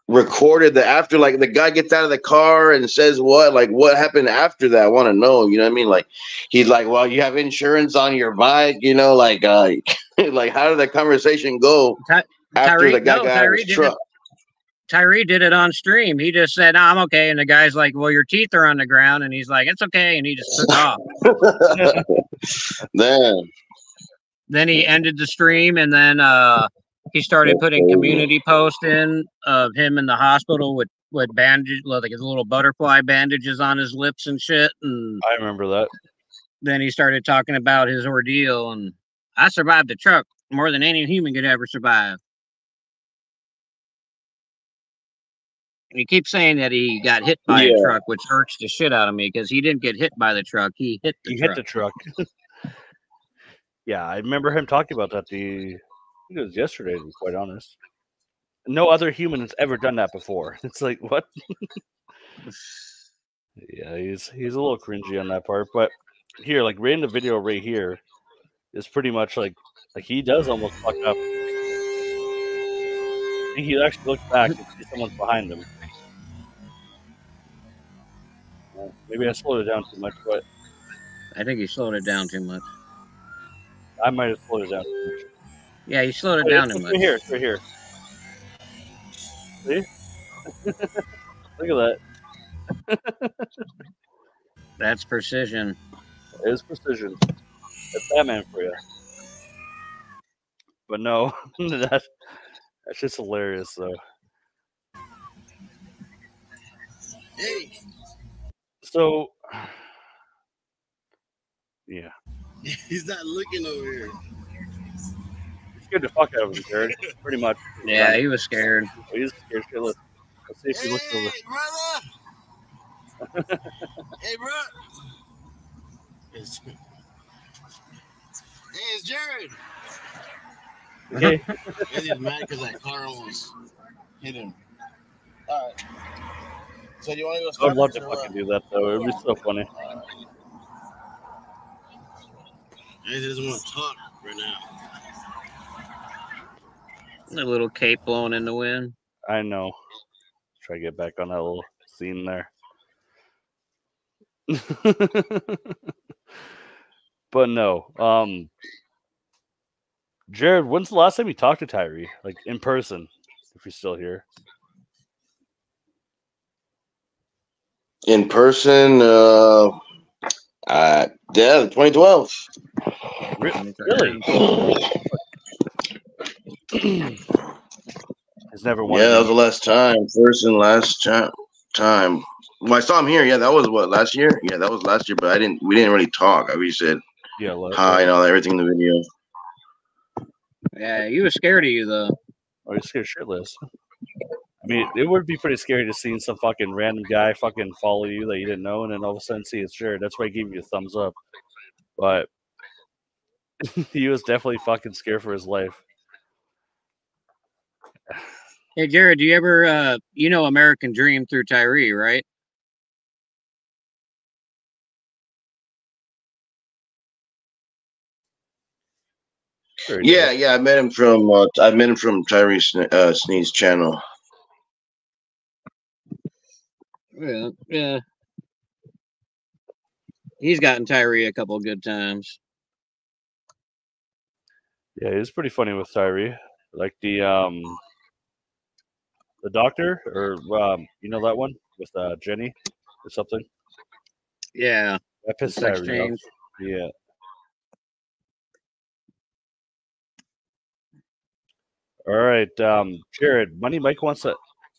recorded the after, like the guy gets out of the car and says what happened after that. I want to know, you know what I mean? Like he's like, well, you have insurance on your bike, like like how did that conversation go after the guy got out of his truck? Tyree did it on stream. He just said, I'm okay. And the guy's like, well, your teeth are on the ground. And he's like, it's okay. And he just took off. Damn. Then he ended the stream, and then he started putting community posts in of him in the hospital with bandages, like his little butterfly bandages on his lips and shit. And I remember that. Then he started talking about his ordeal, and I survived the truck more than any human could ever survive. You keep saying that he got hit by a truck, which hurts the shit out of me because he didn't get hit by the truck. He hit the truck. Hit the truck. Yeah, I remember him talking about that. I think it was yesterday, to be quite honest. No other human has ever done that before. It's like, what? Yeah, he's a little cringy on that part. But here, like right in the video right here, is pretty much like he does almost fuck up. I think he actually looks back and sees someone's behind him. Maybe I slowed it down too much, but I think he slowed it down too much. I might have slowed it down too much. Yeah, you slowed it down too much. It's right here. See? Look at that. That's precision. It is precision. That's Batman for you. But no, that's just hilarious, though. Hey. So, yeah. He's not looking over here. He scared the fuck out of him, Jared. Pretty much. Yeah, he was scared. He's scared shitless. Let's see if he looks over. Brother! Hey, bro! Hey, it's Jared! Okay. He's mad because that car almost hit him. Alright. So, do you want to go start? I'd love to fucking do that, though. It would be so funny. He doesn't want to talk right now. A little cape blowing in the wind. I know. Try to get back on that little scene there. But no. Jared, when's the last time you talked to Tyree? Like in person, if you're still here. In person, yeah, 2012. Really? It's never one. Yeah, that was the last time. First and last time. Well, I saw him here. Yeah, that was what, last year? Yeah, that was last year. But we didn't really talk. We said hi and all everything in the video. Yeah, he was scared of you though. Oh, he's scared shitless. I mean, it would be pretty scary to see some fucking random guy fucking follow you that you didn't know, and then all of a sudden see it's Jared. That's why I gave you a thumbs up. But he was definitely fucking scared for his life. Hey, Jared, do you ever, you know American Dream through Tyree, right? Sure, yeah. I met him from Tyree Sneed's channel. Yeah. He's gotten Tyree a couple of good times. Yeah, he's pretty funny with Tyree. Like the doctor, or you know that one with Jenny or something. Yeah, that pissed Tyree off. Yeah. All right, Jared. Money Mike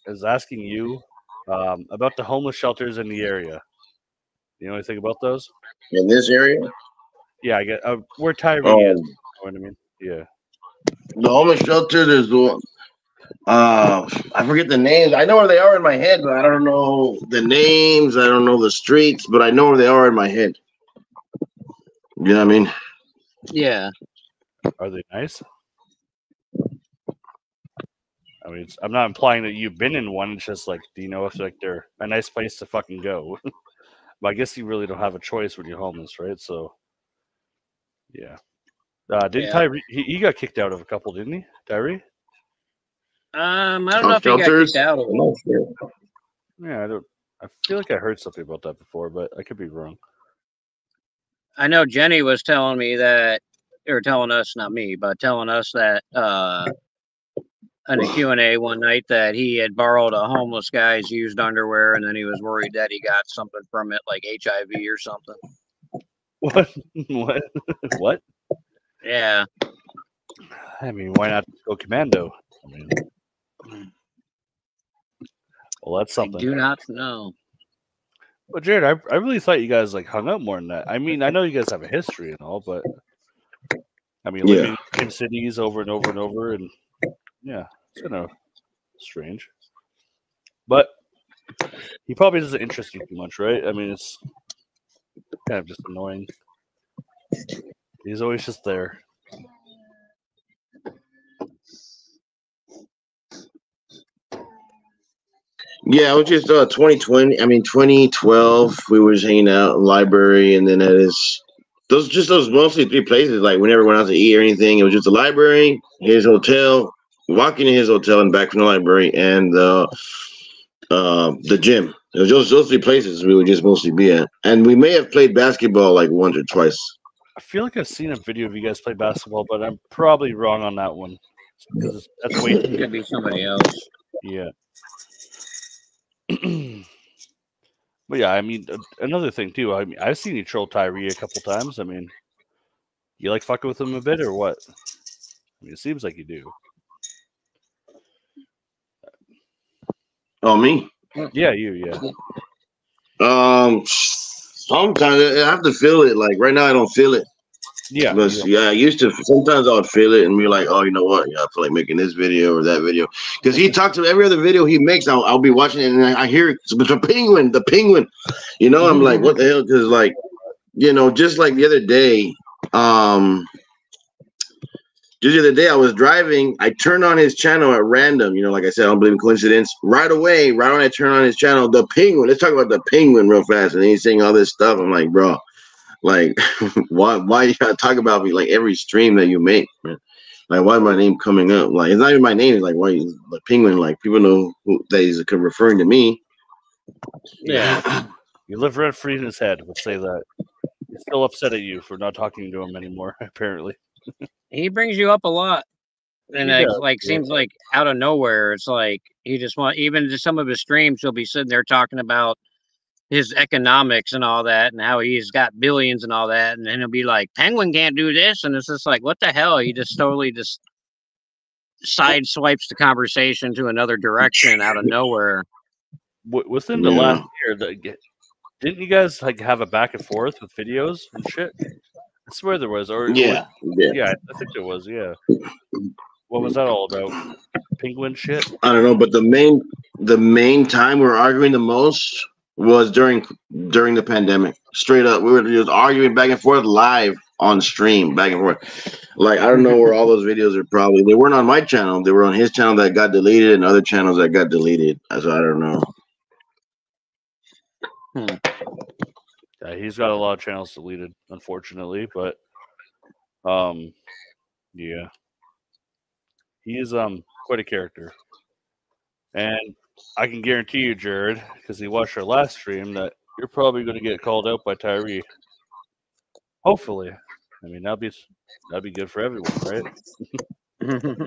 is asking you about the homeless shelters in the area. You know anything about those? In this area? Yeah, I get where Tyree is. You know what I mean? Yeah. The homeless shelter, there's one. I forget the names. I know where they are in my head, but I don't know the names. I don't know the streets, but I know where they are in my head. You know what I mean? Yeah. Are they nice? I mean, I'm not implying that you've been in one. It's just like, do you know if like they're a nice place to fucking go? But I guess you really don't have a choice when you're homeless, right? So, yeah. Tyree? He got kicked out of a couple, didn't he, Tyree? I don't know if he got kicked out of them. Yeah, I feel like I heard something about that before, but I could be wrong. I know Jenny was telling me that, or telling us, not me, but telling us that in a Q&A one night that he had borrowed a homeless guy's used underwear, and then he was worried that he got something from it, like HIV or something. What? What? Yeah. I mean, why not go commando? I mean, well, that's something. I do not know. But Jared, I really thought you guys like hung up more than that. I mean, I know you guys have a history and all, but I mean, living in cities over and over and over, and yeah, it's kind of strange. But he probably doesn't interest you too much, right? I mean, it's kind of just annoying. He's always just there. Yeah, it was just 2020. I mean, 2012. We were just hanging out in the library, and then at his those mostly three places. Like we never went out to eat or anything. It was just the library, his hotel, walking to his hotel and back from the library, and the gym. It was just those three places we would just mostly be at, and we may have played basketball like once or twice. I feel like I've seen a video of you guys play basketball, but I'm probably wrong on that one because that's way It could be somebody else. yeah. But yeah, I mean, another thing too. I mean, I've seen you troll Tyree a couple times. I mean, you like fucking with him a bit or what? I mean, it seems like you do. Oh, me? Yeah, you. Yeah. Sometimes I have to feel it. Like right now, I don't feel it. Yeah. But yeah, I used to. Sometimes I would feel it and be like, "Oh, you know what? Yeah, I feel like making this video or that video." Because he talks to every other video he makes. I'll be watching it and I hear it. It's the penguin. You know, I'm like, what the hell? Because like, you know, just like the other day, just the other day I was driving. I turned on his channel at random. You know, like I said, I don't believe in coincidence. Right away, right when I turn on his channel, the penguin. Let's talk about the penguin real fast. And he's saying all this stuff. I'm like, bro. Like, why you gotta talk about me like every stream that you make, man? Like, why is my name coming up? Like, it's not even my name. It's like, why you the penguin? Like, people know that he's referring to me. Yeah. You live rent free in his head. Let's say that. He's still upset at you for not talking to him anymore. Apparently, He brings you up a lot. And He does, like yeah. seems like out of nowhere, it's like he just even to some of his streams, he'll be sitting there talking about his economics and all that, and how he's got billions and all that, and then he'll be like, "Penguin can't do this," and it's just like, what the hell? He just totally just side swipes the conversation to another direction out of nowhere. Within the last year, didn't you guys like have a back and forth with videos and shit? I swear there was, or Yeah. yeah, I think there was. Yeah, what was that all about? Penguin shit. I don't know, but the main time we were arguing the most was during the pandemic. Straight up, we were just arguing back and forth live on stream, back and forth. Like, I don't know where all those videos are. Probably they weren't on my channel. They were on his channel that got deleted, and other channels that got deleted. So I don't know. Yeah, he's got a lot of channels deleted, unfortunately, but yeah, he is quite a character, and I can guarantee you, Jared, because he watched our last stream, that you're probably going to get called out by Tyree. Hopefully, I mean that'd be good for everyone, right?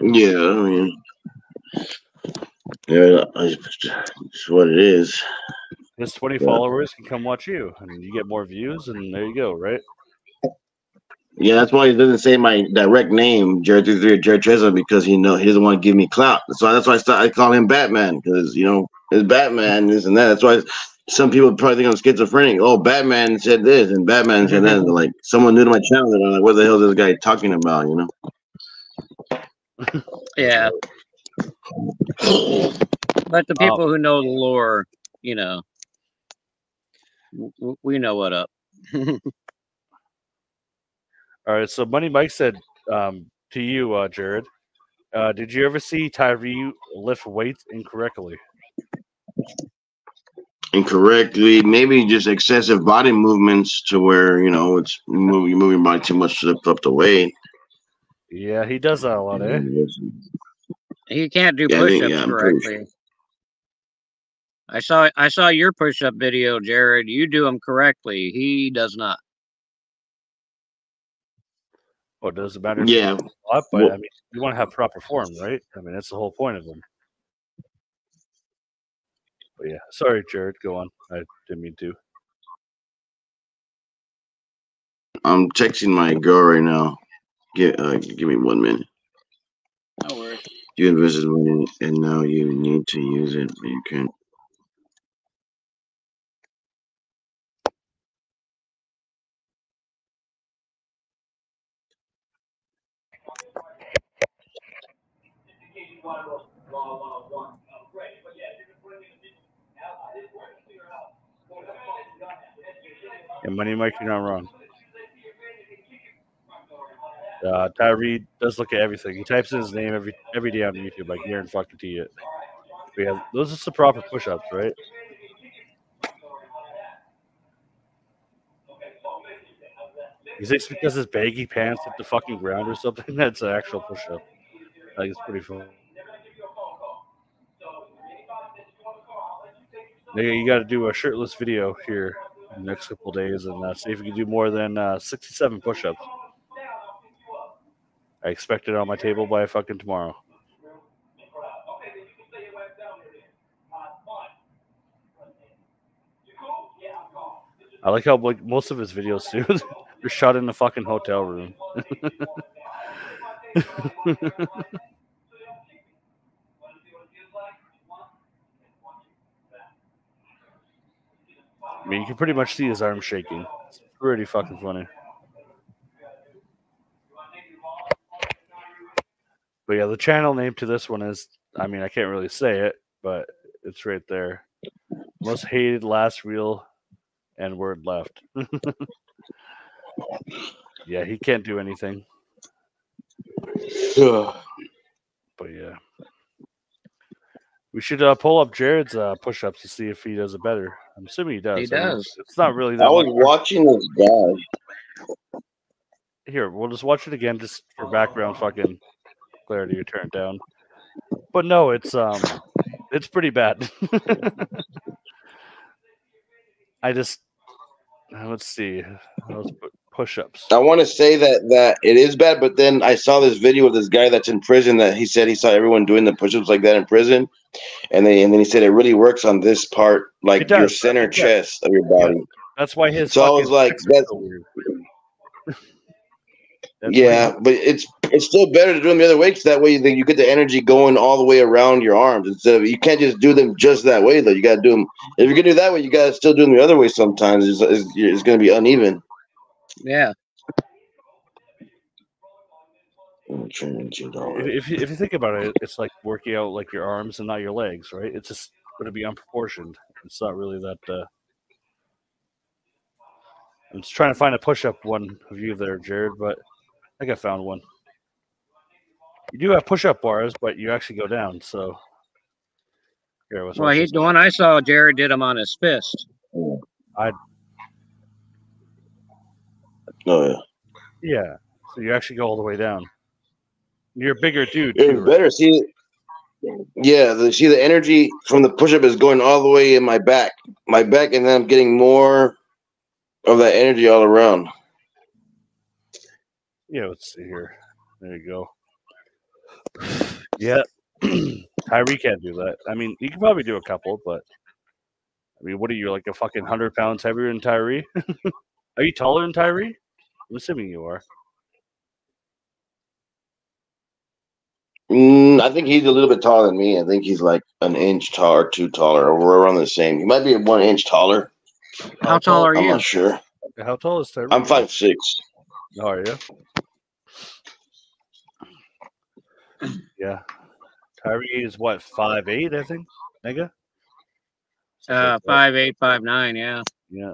Yeah, I mean, yeah, it's what it is. His 20 followers can come watch you, and you get more views, and there you go, right? Yeah, that's why he doesn't say my direct name, Jarred333, Jarred333, because he doesn't want to give me clout. So that's why I call him Batman, because it's Batman, this and that. That's why some people probably think I'm schizophrenic. Oh, Batman said this and Batman said that. And like someone new to my channel, and I'm like, what the hell is this guy talking about? Yeah. But the people who know the lore, we know what up. All right, so Money Mike said to you, Jared, did you ever see Tyree lift weights incorrectly? Incorrectly, maybe just excessive body movements to where it's you're moving your body too much to lift up the weight. Yeah, he does that a lot, eh? He can't do push-ups correctly. Sure. I saw your push-up video, Jared. You do them correctly. He does not. Well, it doesn't matter. Yeah, but I mean, you want to have proper form, right? I mean, that's the whole point of them. But yeah, sorry, Jared. Go on. I didn't mean to. I'm texting my girl right now. Give me 1 minute. No worries. You invested money and now you need to use it, but you can't. And Money Mike, you're not wrong. Tyree does look at everything. He types in his name every day on YouTube. I guarantee fucking to it. But yeah, those are the proper push-ups, right? He thinks because his baggy pants hit the fucking ground or something, that's an actual push-up. Like, it's pretty fun. You got to do a shirtless video here in the next couple of days and see if you can do more than 67 push-ups. I expect it on my table by fucking tomorrow. I like how like most of his videos too, they're shot in the fucking hotel room. I mean, you can pretty much see his arm shaking. It's pretty fucking funny. But yeah, the channel name to this one is, I mean, I can't really say it, but it's right there. Most hated last reel and word left. Yeah, he can't do anything. But yeah. We should pull up Jared's push-ups to see if he does it better. I'm assuming he does. He does. It's not really that I was much. watching this guy. Here, we'll just watch it again just for background fucking clarity. You turn it down. But no, it's pretty bad. Let's see. Let's put push-ups. I want to say that it is bad, but then I saw this video of this guy that's in prison that he said he saw everyone doing the push-ups like that in prison, and then he said it really works on this part, like your center chest of your body. Yeah. That's why his. So I was like, that's so weird. Yeah, but it's still better to do them the other way, because that way you get the energy going all the way around your arms. Instead of, you can't just do them just that way though. You got to do them. If you're gonna do that way, you got to still do them the other way. Sometimes it's going to be uneven. Yeah. If you think about it, it's like working out like your arms and not your legs, right? It's just going to be unproportioned. It's not really that. I'm just trying to find a push-up one of you there, Jared, but I think I found one. You do have push-up bars, but you actually go down. So here, the one I saw, Jared did them on his fist. Oh yeah. Yeah. So you actually go all the way down. You're a bigger dude. It's better. Right? See, yeah. The energy from the push-up is going all the way in my back, and then I'm getting more of that energy all around. Yeah, let's see here. There you go. Yeah, Tyree can't do that. I mean, you can probably do a couple, but I mean, what are you, like a fucking 100 pounds heavier than Tyree? Are you taller than Tyree? I'm assuming you are. I think he's a little bit taller than me. I think he's like an inch taller, 2 taller, or we're around the same. He might be 1 inch taller. How tall are you? I'm not sure. How tall is Tyree? I'm 5'6". How are you? Yeah. Tyree is what, 5'8", I think? Mega? 5'8", 5'9", yeah. Yeah.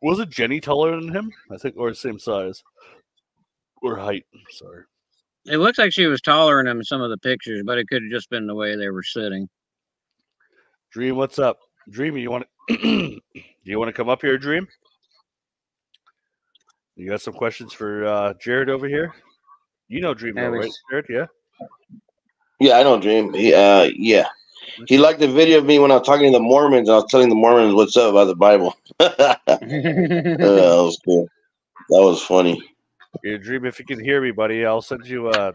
Wasn't Jenny taller than him? I think, or the same size. Or height, sorry. It looks like she was taller than him in some of the pictures, but it could have just been the way they were sitting. Dream, what's up? Dream, you want to do you want to come up here, Dream? You got some questions for Jared over here? You know Dream, though, right, Jared? Yeah. Yeah, I know Dream. Yeah. He liked the video of me when I was talking to the Mormons. I was telling the Mormons what's up about the Bible. That was cool. That was funny. Yeah, Dream, if you can hear me, buddy, I'll send you a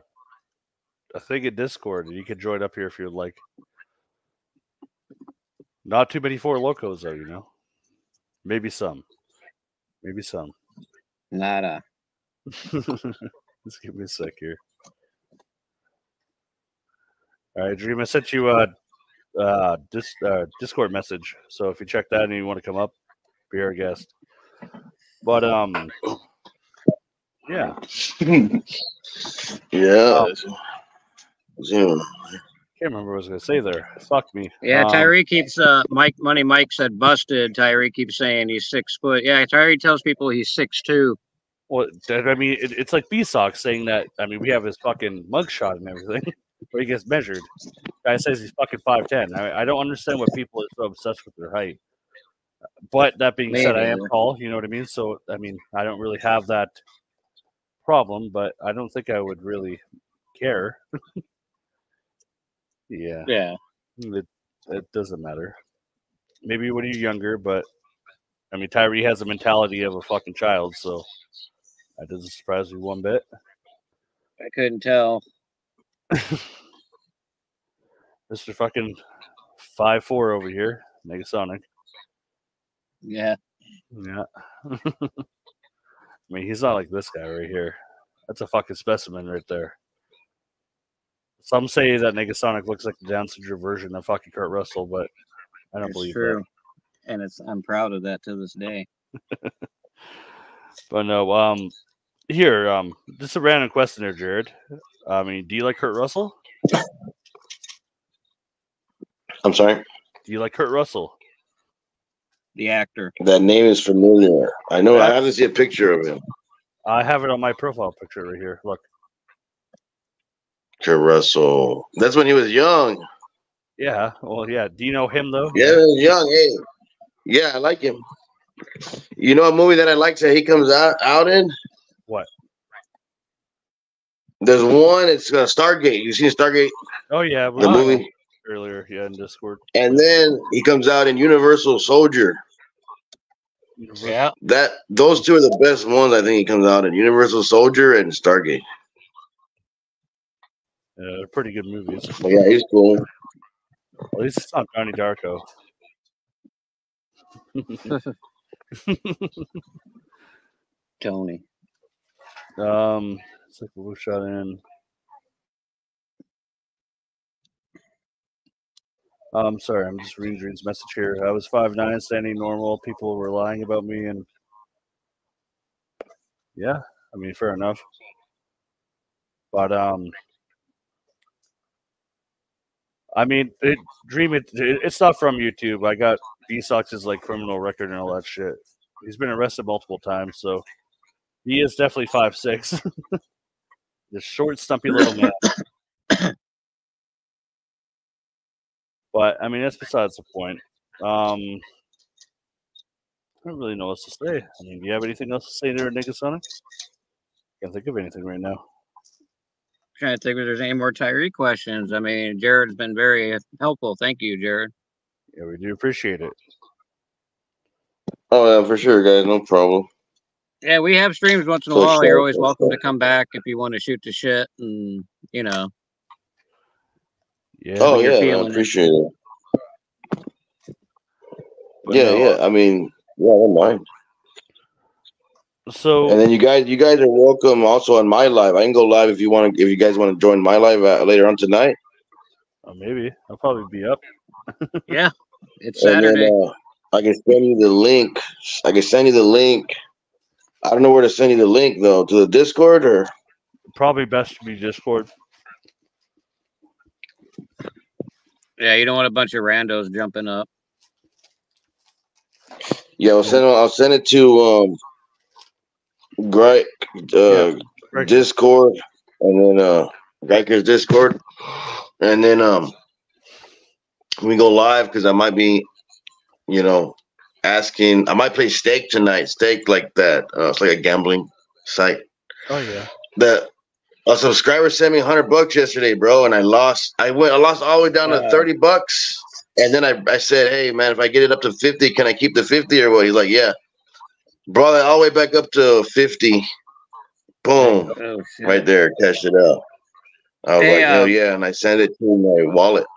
thing in Discord, and you can join up here if you'd like. Not too many 4 Locos, though, you know. Maybe some. Nada. Just give me a sec here. All right, Dream, I sent you a Discord message. So if you check that and you want to come up, be our guest. But yeah. Yeah. Can't remember what I was gonna say there. Fuck me. Yeah, Tyree keeps Mike said busted. Tyree keeps saying he's 6 foot. Yeah, Tyree tells people he's 6'2". Well, I mean, it's like B-Sox saying that. I mean, we have his fucking mugshot and everything, where he gets measured. Guy says he's fucking 5'10". I don't understand what people are so obsessed with their height. But that being said, I am tall. You know what I mean? So I mean, I don't really have that problem, but I don't think I would really care. Yeah. Yeah. It doesn't matter. Maybe when you're younger, but I mean, Tyree has the mentality of a fucking child, so that doesn't surprise me one bit. I couldn't tell. Mr. fucking 5'4" over here, Negasonic. Yeah. Yeah. I mean, he's not like this guy right here. That's a fucking specimen right there. Some say that Negasonic looks like the Down syndrome version of fucking Kurt Russell, but I don't believe true. that. And I'm proud of that to this day. But no, here, just a random question there, Jared. I mean, do you like Kurt Russell? I'm sorry? Do you like Kurt Russell? The actor. That name is familiar. I know. I have to see a picture of him. I have it on my profile picture right here. Look. Kurt Russell. That's when he was young. Yeah. Well, yeah. Do you know him, though? Yeah, he was young. Hey. Yeah, I like him. You know a movie that I like that he comes out in? What? There's one. It's Stargate. You seen Stargate? Oh, yeah. The movie? Earlier, yeah, in Discord. And then he comes out in Universal Soldier. Yeah. Those two are the best ones. I think he comes out in Universal Soldier and Stargate. They're pretty good movies. But yeah, he's cool. At least it's not Johnny Darko. Tony. It's like a blue shot in. I'm sorry, I'm just reading Dream's message here. I was 5'9", standing normal. People were lying about me, and yeah, I mean, fair enough. But I mean, it's not from YouTube. I got B-Sox's like criminal record and all that shit. He's been arrested multiple times, so he is definitely 5'6". The short, stumpy little man. But I mean, that's besides the point. I don't really know what else to say. I mean, do you have anything else to say there, Negasonic? Can't think of anything right now. Trying to think if there's any more Tyree questions. I mean, Jared's been very helpful. Thank you, Jared. Yeah, we do appreciate it. Oh yeah, for sure, guys. No problem. Yeah, we have streams once in a while. You're always welcome to come back if you want to shoot the shit and Yeah. Oh yeah, I appreciate it. But yeah. I mean, yeah, I don't mind. So and then you guys are welcome also on my live. I can go live if you guys want to join my live later on tonight. Maybe I'll probably be up. Yeah, it's Saturday. And then, I can send you the link. I don't know where to send you the link though. To the Discord or probably best to be Discord. Yeah, you don't want a bunch of randos jumping up. Yeah, I'll send it to Greg Discord, and then Geiger's Discord, and then we go live because I might be, asking. I might play Stake tonight. Stake like that. It's like a gambling site. Oh yeah. A subscriber sent me $100 yesterday, bro, and I lost. I lost all the way down to $30, and then I said, "Hey, man, if I get it up to 50, can I keep the 50 or what?" He's like, "Yeah." Brought it all the way back up to 50. Boom. Oh, right there. Cashed it out. I was like, hell yeah. And I sent it to my wallet.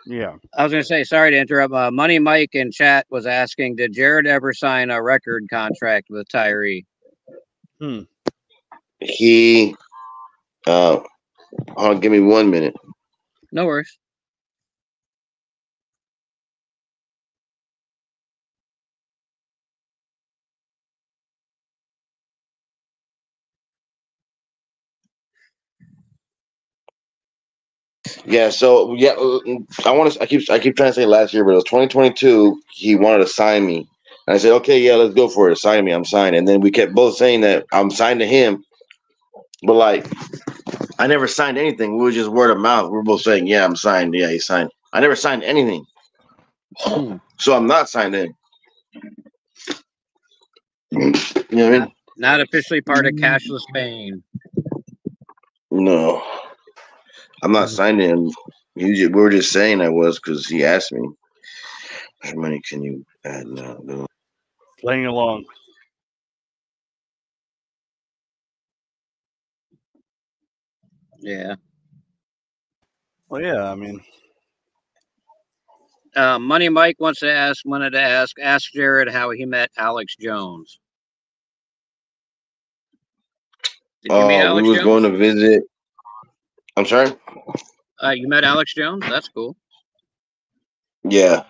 Yeah. I was going to say, sorry to interrupt. Money Mike in chat was asking, did Jared ever sign a record contract with Tyree? He, hold on, give me 1 minute. No worries. Yeah, so yeah, I want to. I keep trying to say last year, but it was 2022. He wanted to sign me, and I said, okay, yeah, let's go for it. Sign me, I'm signed. And then we kept both saying that I'm signed to him, but like I never signed anything. We were just word of mouth. We were both saying, yeah, I'm signed. Yeah, he signed. I never signed anything, so I'm not signed in. You know what I mean? Not officially part of cashless Spain. No, I'm not signed in. We were just saying I was because he asked me. How much money can you add now? Playing along. Yeah. Well, yeah, I mean, Money Mike wanted to ask Jared how he met Alex Jones. Did you meet We Alex was Jones? going to visit. I'm sorry. You met Alex Jones? That's cool. Yeah.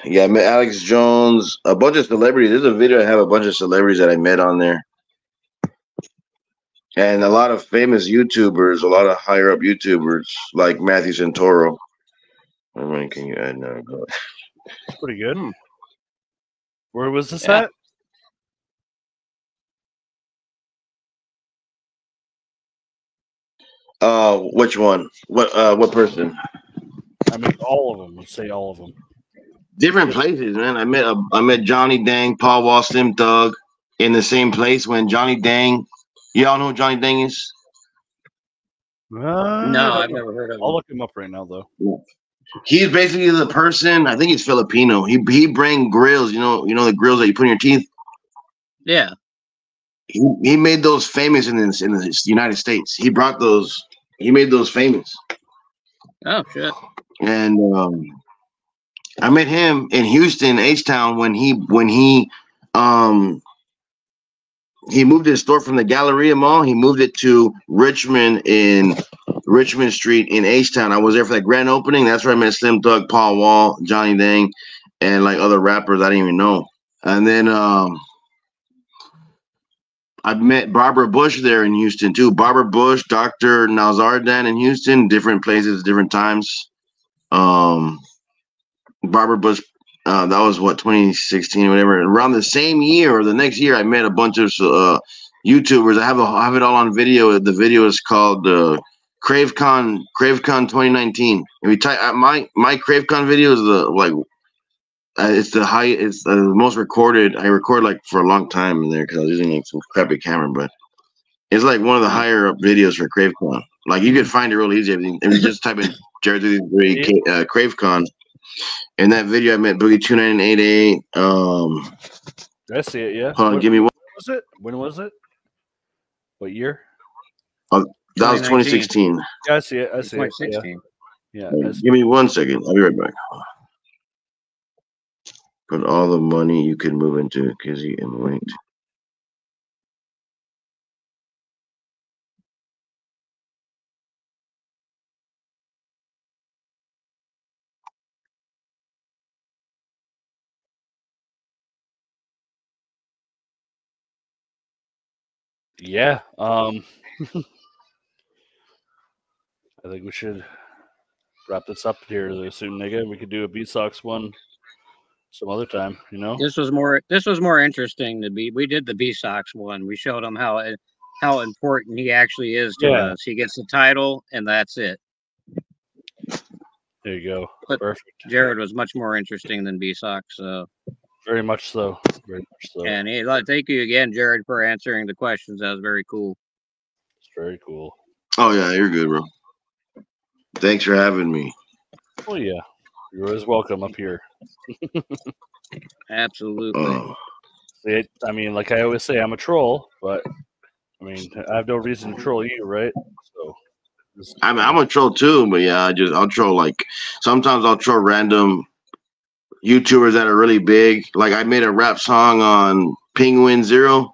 Yeah, I met Alex Jones, a bunch of celebrities. There's a video I have a bunch of celebrities that I met on there. And a lot of famous YouTubers, a lot of higher up YouTubers like Matthew Santoro. How many can you add now? it's pretty good. Hmm. Where was this Yeah. at? Which one? What person? I mean, all of them. Let's say all of them. Different places, man. I met Johnny Dang, Paul Wall, Slim Thug in the same place when Johnny Dang. Y'all know who Johnny Dang is? No, I've never heard of I'll him. look him up right now, though. He's basically the person. I think he's Filipino. He bring grills. You know the grills that you put in your teeth. Yeah. He made those famous in the United States. He brought those. He made those famous. Oh shit. And I met him in Houston, H-Town, when he moved his store from the Galleria Mall. He moved it to Richmond Street in H-Town. I was there for that grand opening. That's where I met Slim Thug, Paul Wall, Johnny Dang, and like other rappers I didn't even know. And then I met Barbara Bush there in Houston too. Barbara Bush, Dr. Nazardan in Houston, different places, different times. Barbara Bush, that was what 2016, whatever. Around the same year or the next year, I met a bunch of YouTubers. I have it all on video. The video is called CraveCon 2019. If you type my CraveCon video is it's the most recorded. I record like for a long time in there because I was using like some crappy camera, but it's like one of the higher up videos for CraveCon. Like you could find it real easy if you just type in Jarred333 CraveCon. In that video, I met Boogie 2988. I see it. Yeah. Hold on, give me one. Was it? When was it? What year? That was 2016. Yeah, I see it. I see it. 2016. Yeah. Give me 1 second. I'll be right back. Put all the money you can move into Kizzy and wait. Yeah. I think we should wrap this up here soon, nigga. We could do a B-Sox one some other time, you know? This was more interesting to be. We did the B-Sox one. We showed him how important he actually is to us. He gets the title and that's it. There you go. But Perfect. Jared was much more interesting than B-Sox. So. Very much so. Very much so. And thank you again, Jared, for answering the questions. That was very cool. It's very cool. Oh yeah, you're good, bro. Thanks for having me. Oh yeah, you're always welcome up here. Absolutely. I mean, like I always say, I'm a troll, but I mean, I have no reason to troll you, right? So. I'm a troll too, but yeah, I'll troll sometimes I'll troll random YouTubers that are really big. Like I made a rap song on Penguin Zero.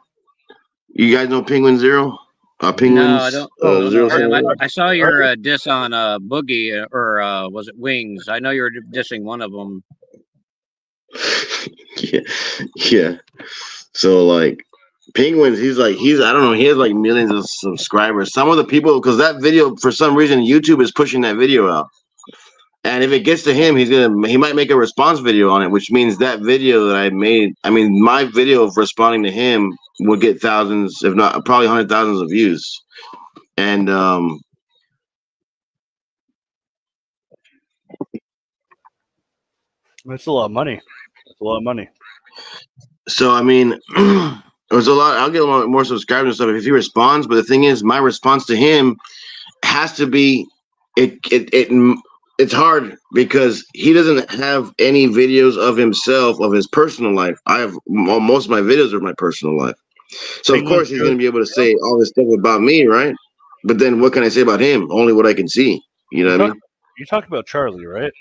You guys know Penguin Zero? Penguins. No, I don't. Zero. I saw your diss on Boogie or was it Wings? I know you were dissing one of them. Yeah. So like Penguins, I don't know, he has like millions of subscribers. Some of the people, because that video, for some reason, YouTube is pushing that video out. And if it gets to him, he might make a response video on it, which means that video that I made, I mean, my video of responding to him would get thousands, if not probably 100,000 of views. And That's a lot of money. That's a lot of money. So I mean, there's a lot. I'll get a lot more subscribers and stuff if he responds. But the thing is, my response to him has to be it's hard because he doesn't have any videos of himself, of his personal life. I have most of my videos are my personal life. So of course he's going to be able to say all this stuff about me, right? But then what can I say about him? Only what I can see. You know what I mean? You talk about Charlie, right?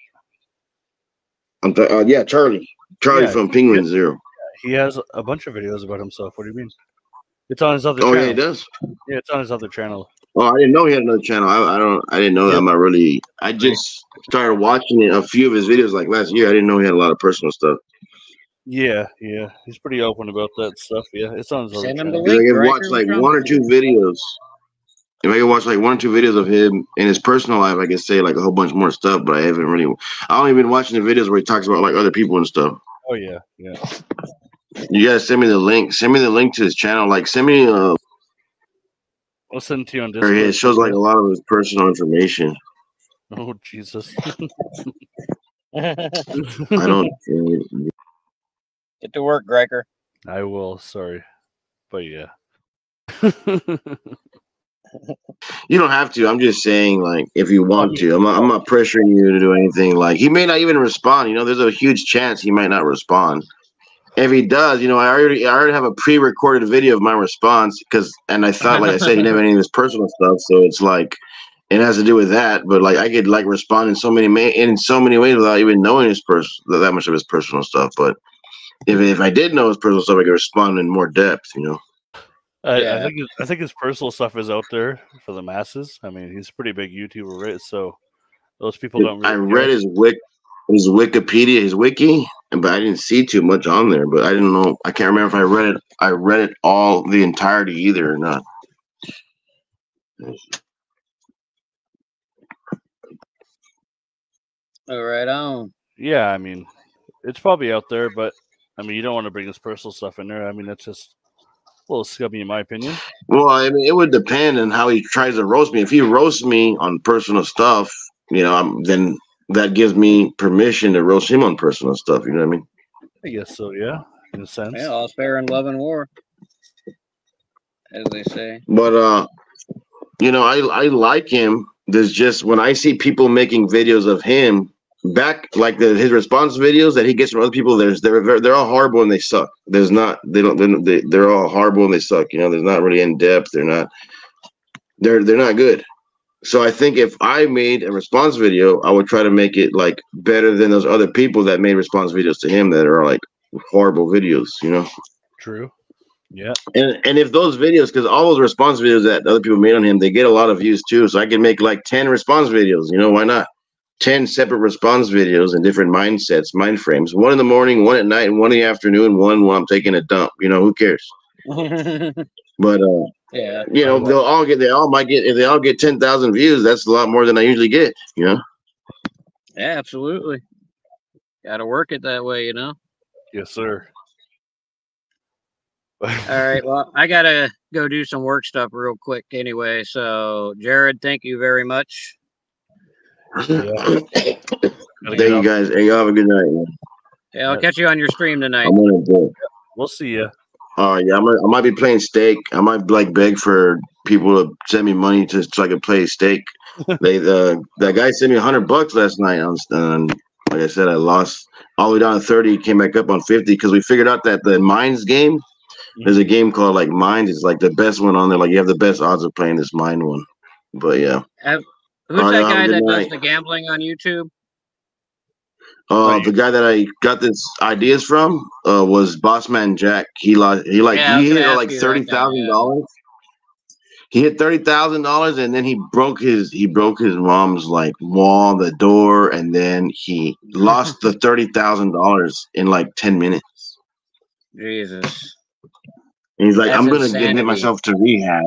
Yeah, Charlie from Penguin Zero. He has a bunch of videos about himself. What do you mean? It's on his other channel. Oh, yeah, he does? Yeah, it's on his other channel. Oh, I didn't know he had another channel. I didn't know that. I'm not really. I just started watching a few of his videos like last year. I didn't know he had a lot of personal stuff. Yeah. He's pretty open about that stuff. Yeah, it's on his other channel. I can watch like one or two videos. If I can watch like one or two videos of him in his personal life, I can say like a whole bunch more stuff. But I haven't really. I only been watching the videos where he talks about like other people and stuff. Oh yeah. You gotta send me the link. Send me the link to his channel. Like send me I'll send it to you on Discord. It shows like a lot of his personal information. Oh Jesus! I don't. Get to work, Greiker. I will. Sorry, but yeah. You don't have to. I'm just saying, like, if you want to. I'm not pressuring you to do anything. Like, he may not even respond. You know, there's a huge chance he might not respond. If he does, you know, I already have a pre-recorded video of my response and I thought, like I said, he never had any of his personal stuff, so it's like it has to do with that. But like I could like respond in so many ways without even knowing that much of his personal stuff. But if I did know his personal stuff, I could respond in more depth. You know. I think his personal stuff is out there for the masses. I mean, he's a pretty big YouTuber, right? So those people don't. Really I read his Wikipedia, his wiki, but I didn't see too much on there. But I didn't know. I can't remember if I read it. I read it all, the entirety, either or not. All right, on. Yeah, I mean, it's probably out there, but I mean, you don't want to bring his personal stuff in there. I mean, that's just a little scummy, in my opinion. Well, I mean, it would depend on how he tries to roast me. If he roasts me on personal stuff, you know, then that gives me permission to roast him on personal stuff. You know what I mean? I guess so. Yeah, in a sense. Yeah, all's fair in love and war, as they say. But you know, I like him. There's just when I see people making videos of him back, like his response videos that he gets from other people, they're all horrible and they suck. They're all horrible and they suck. You know, there's not really in depth. They're not good. So I think if I made a response video, I would try to make it like better than those other people that made response videos to him that are like horrible videos, you know? True. Yeah. And if those videos, because all those response videos that other people made on him, they get a lot of views too. So I can make like 10 response videos, you know, why not? 10 separate response videos in different mindsets, mind frames. One in the morning, one at night, and one in the afternoon, one while I'm taking a dump. You know, who cares? But yeah, you know, if they all get 10,000 views, that's a lot more than I usually get, you know? Yeah, absolutely. Gotta work it that way, you know? Yes, sir. All right, well, I gotta go do some work stuff real quick anyway. So, Jared, thank you very much. Yeah. Thank you, guys. Hey, y'all have a good night, man. Yeah, I'll catch you on your stream tonight. I'm gonna go. We'll see you. Yeah, I might be playing stake. I might like beg for people to send me money so I can play stake. That guy sent me $100 last night. And like I said, I lost all the way down to 30. Came back up on 50 because we figured out that the Mines game. There's a game called like Mines. It's like the best one on there. Like you have the best odds of playing this Mine one. But yeah. Who's that guy that does the gambling on YouTube? The guy that I got this ideas from was Bossman Jack. He hit like $30,000. He hit $30,000 and then he broke his mom's like wall, the door, and then he lost the $30,000 in like 10 minutes. Jesus. And he's like, That's I'm gonna insanity. admit myself to rehab.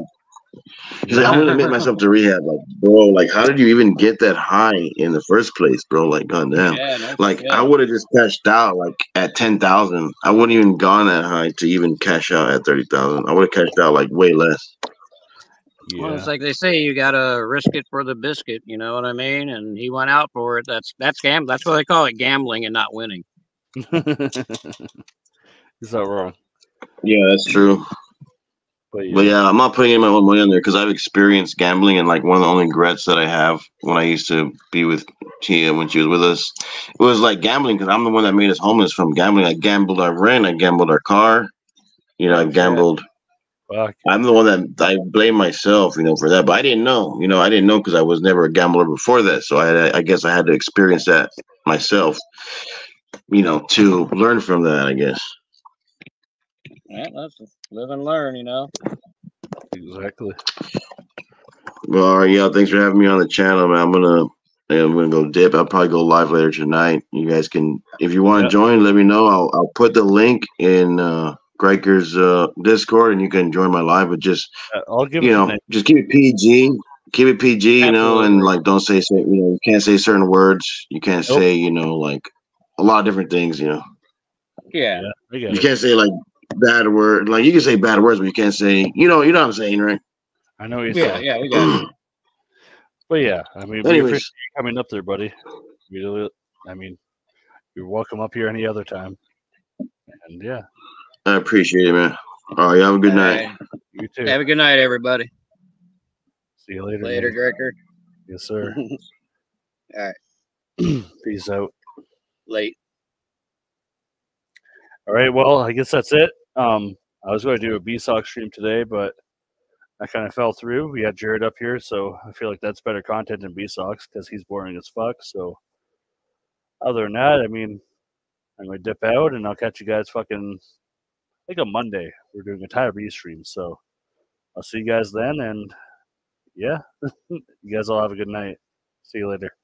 He's like, I'm gonna admit myself to rehab. Like, bro, like, how did you even get that high in the first place, bro? Like, goddamn. Yeah, no Like, shit. I would have just cashed out like at 10,000. I wouldn't even gone that high to even cash out at 30,000. I would have cashed out like way less. Yeah. Well, it's like they say, you gotta risk it for the biscuit. You know what I mean? And he went out for it. That's gambling. That's why they call it gambling and not winning. Is that wrong? Yeah, that's true. But But yeah, I'm not putting any of my own money on there because I've experienced gambling, and like one of the only regrets that I have when I used to be with Tia when she was with us, it was like gambling because I'm the one that made us homeless from gambling. I gambled our rent, I gambled our car, I shit. gambled. fuck. I'm the one that I blame myself, for that. But I didn't know, I didn't know because I was never a gambler before that. So I guess I had to experience that myself, to learn from that. I guess. Yeah, that's live and learn. Exactly. Well, all right, yeah. Thanks for having me on the channel, man. I'm gonna go dip. I'll probably go live later tonight. You guys can, if you want to Yeah. join, let me know. I'll put the link in Greiker's Discord, and you can join my live. But just I'll give it a name. just keep it PG. Keep it PG, and Absolutely. like don't say you can't say certain words. You can't Nope. say like a lot of different things. Yeah. I get You it. can't say like bad word. Like you can say bad words, but you can't say you know what I'm saying, right? I know what you're Yeah, saying. yeah, we got it. But yeah, I mean, we Anyways. appreciate you coming up there, buddy. I mean, you're welcome up here any other time. And yeah, I appreciate it, man. All right, you have a good night. Hey, you too. have a good night, everybody. See you later. Later, man. Greker. Yes, sir. All right. Peace out. Late. All right. Well, I guess that's it. I was going to do a B-Sock stream today, but I kind of fell through. We had Jared up here, so I feel like that's better content than B-Socks because he's boring as fuck. So other than that, I mean, I'm going to dip out and I'll catch you guys fucking, I think on Monday. We're doing a Tyree stream. So I'll see you guys then. And yeah, you guys all have a good night. See you later.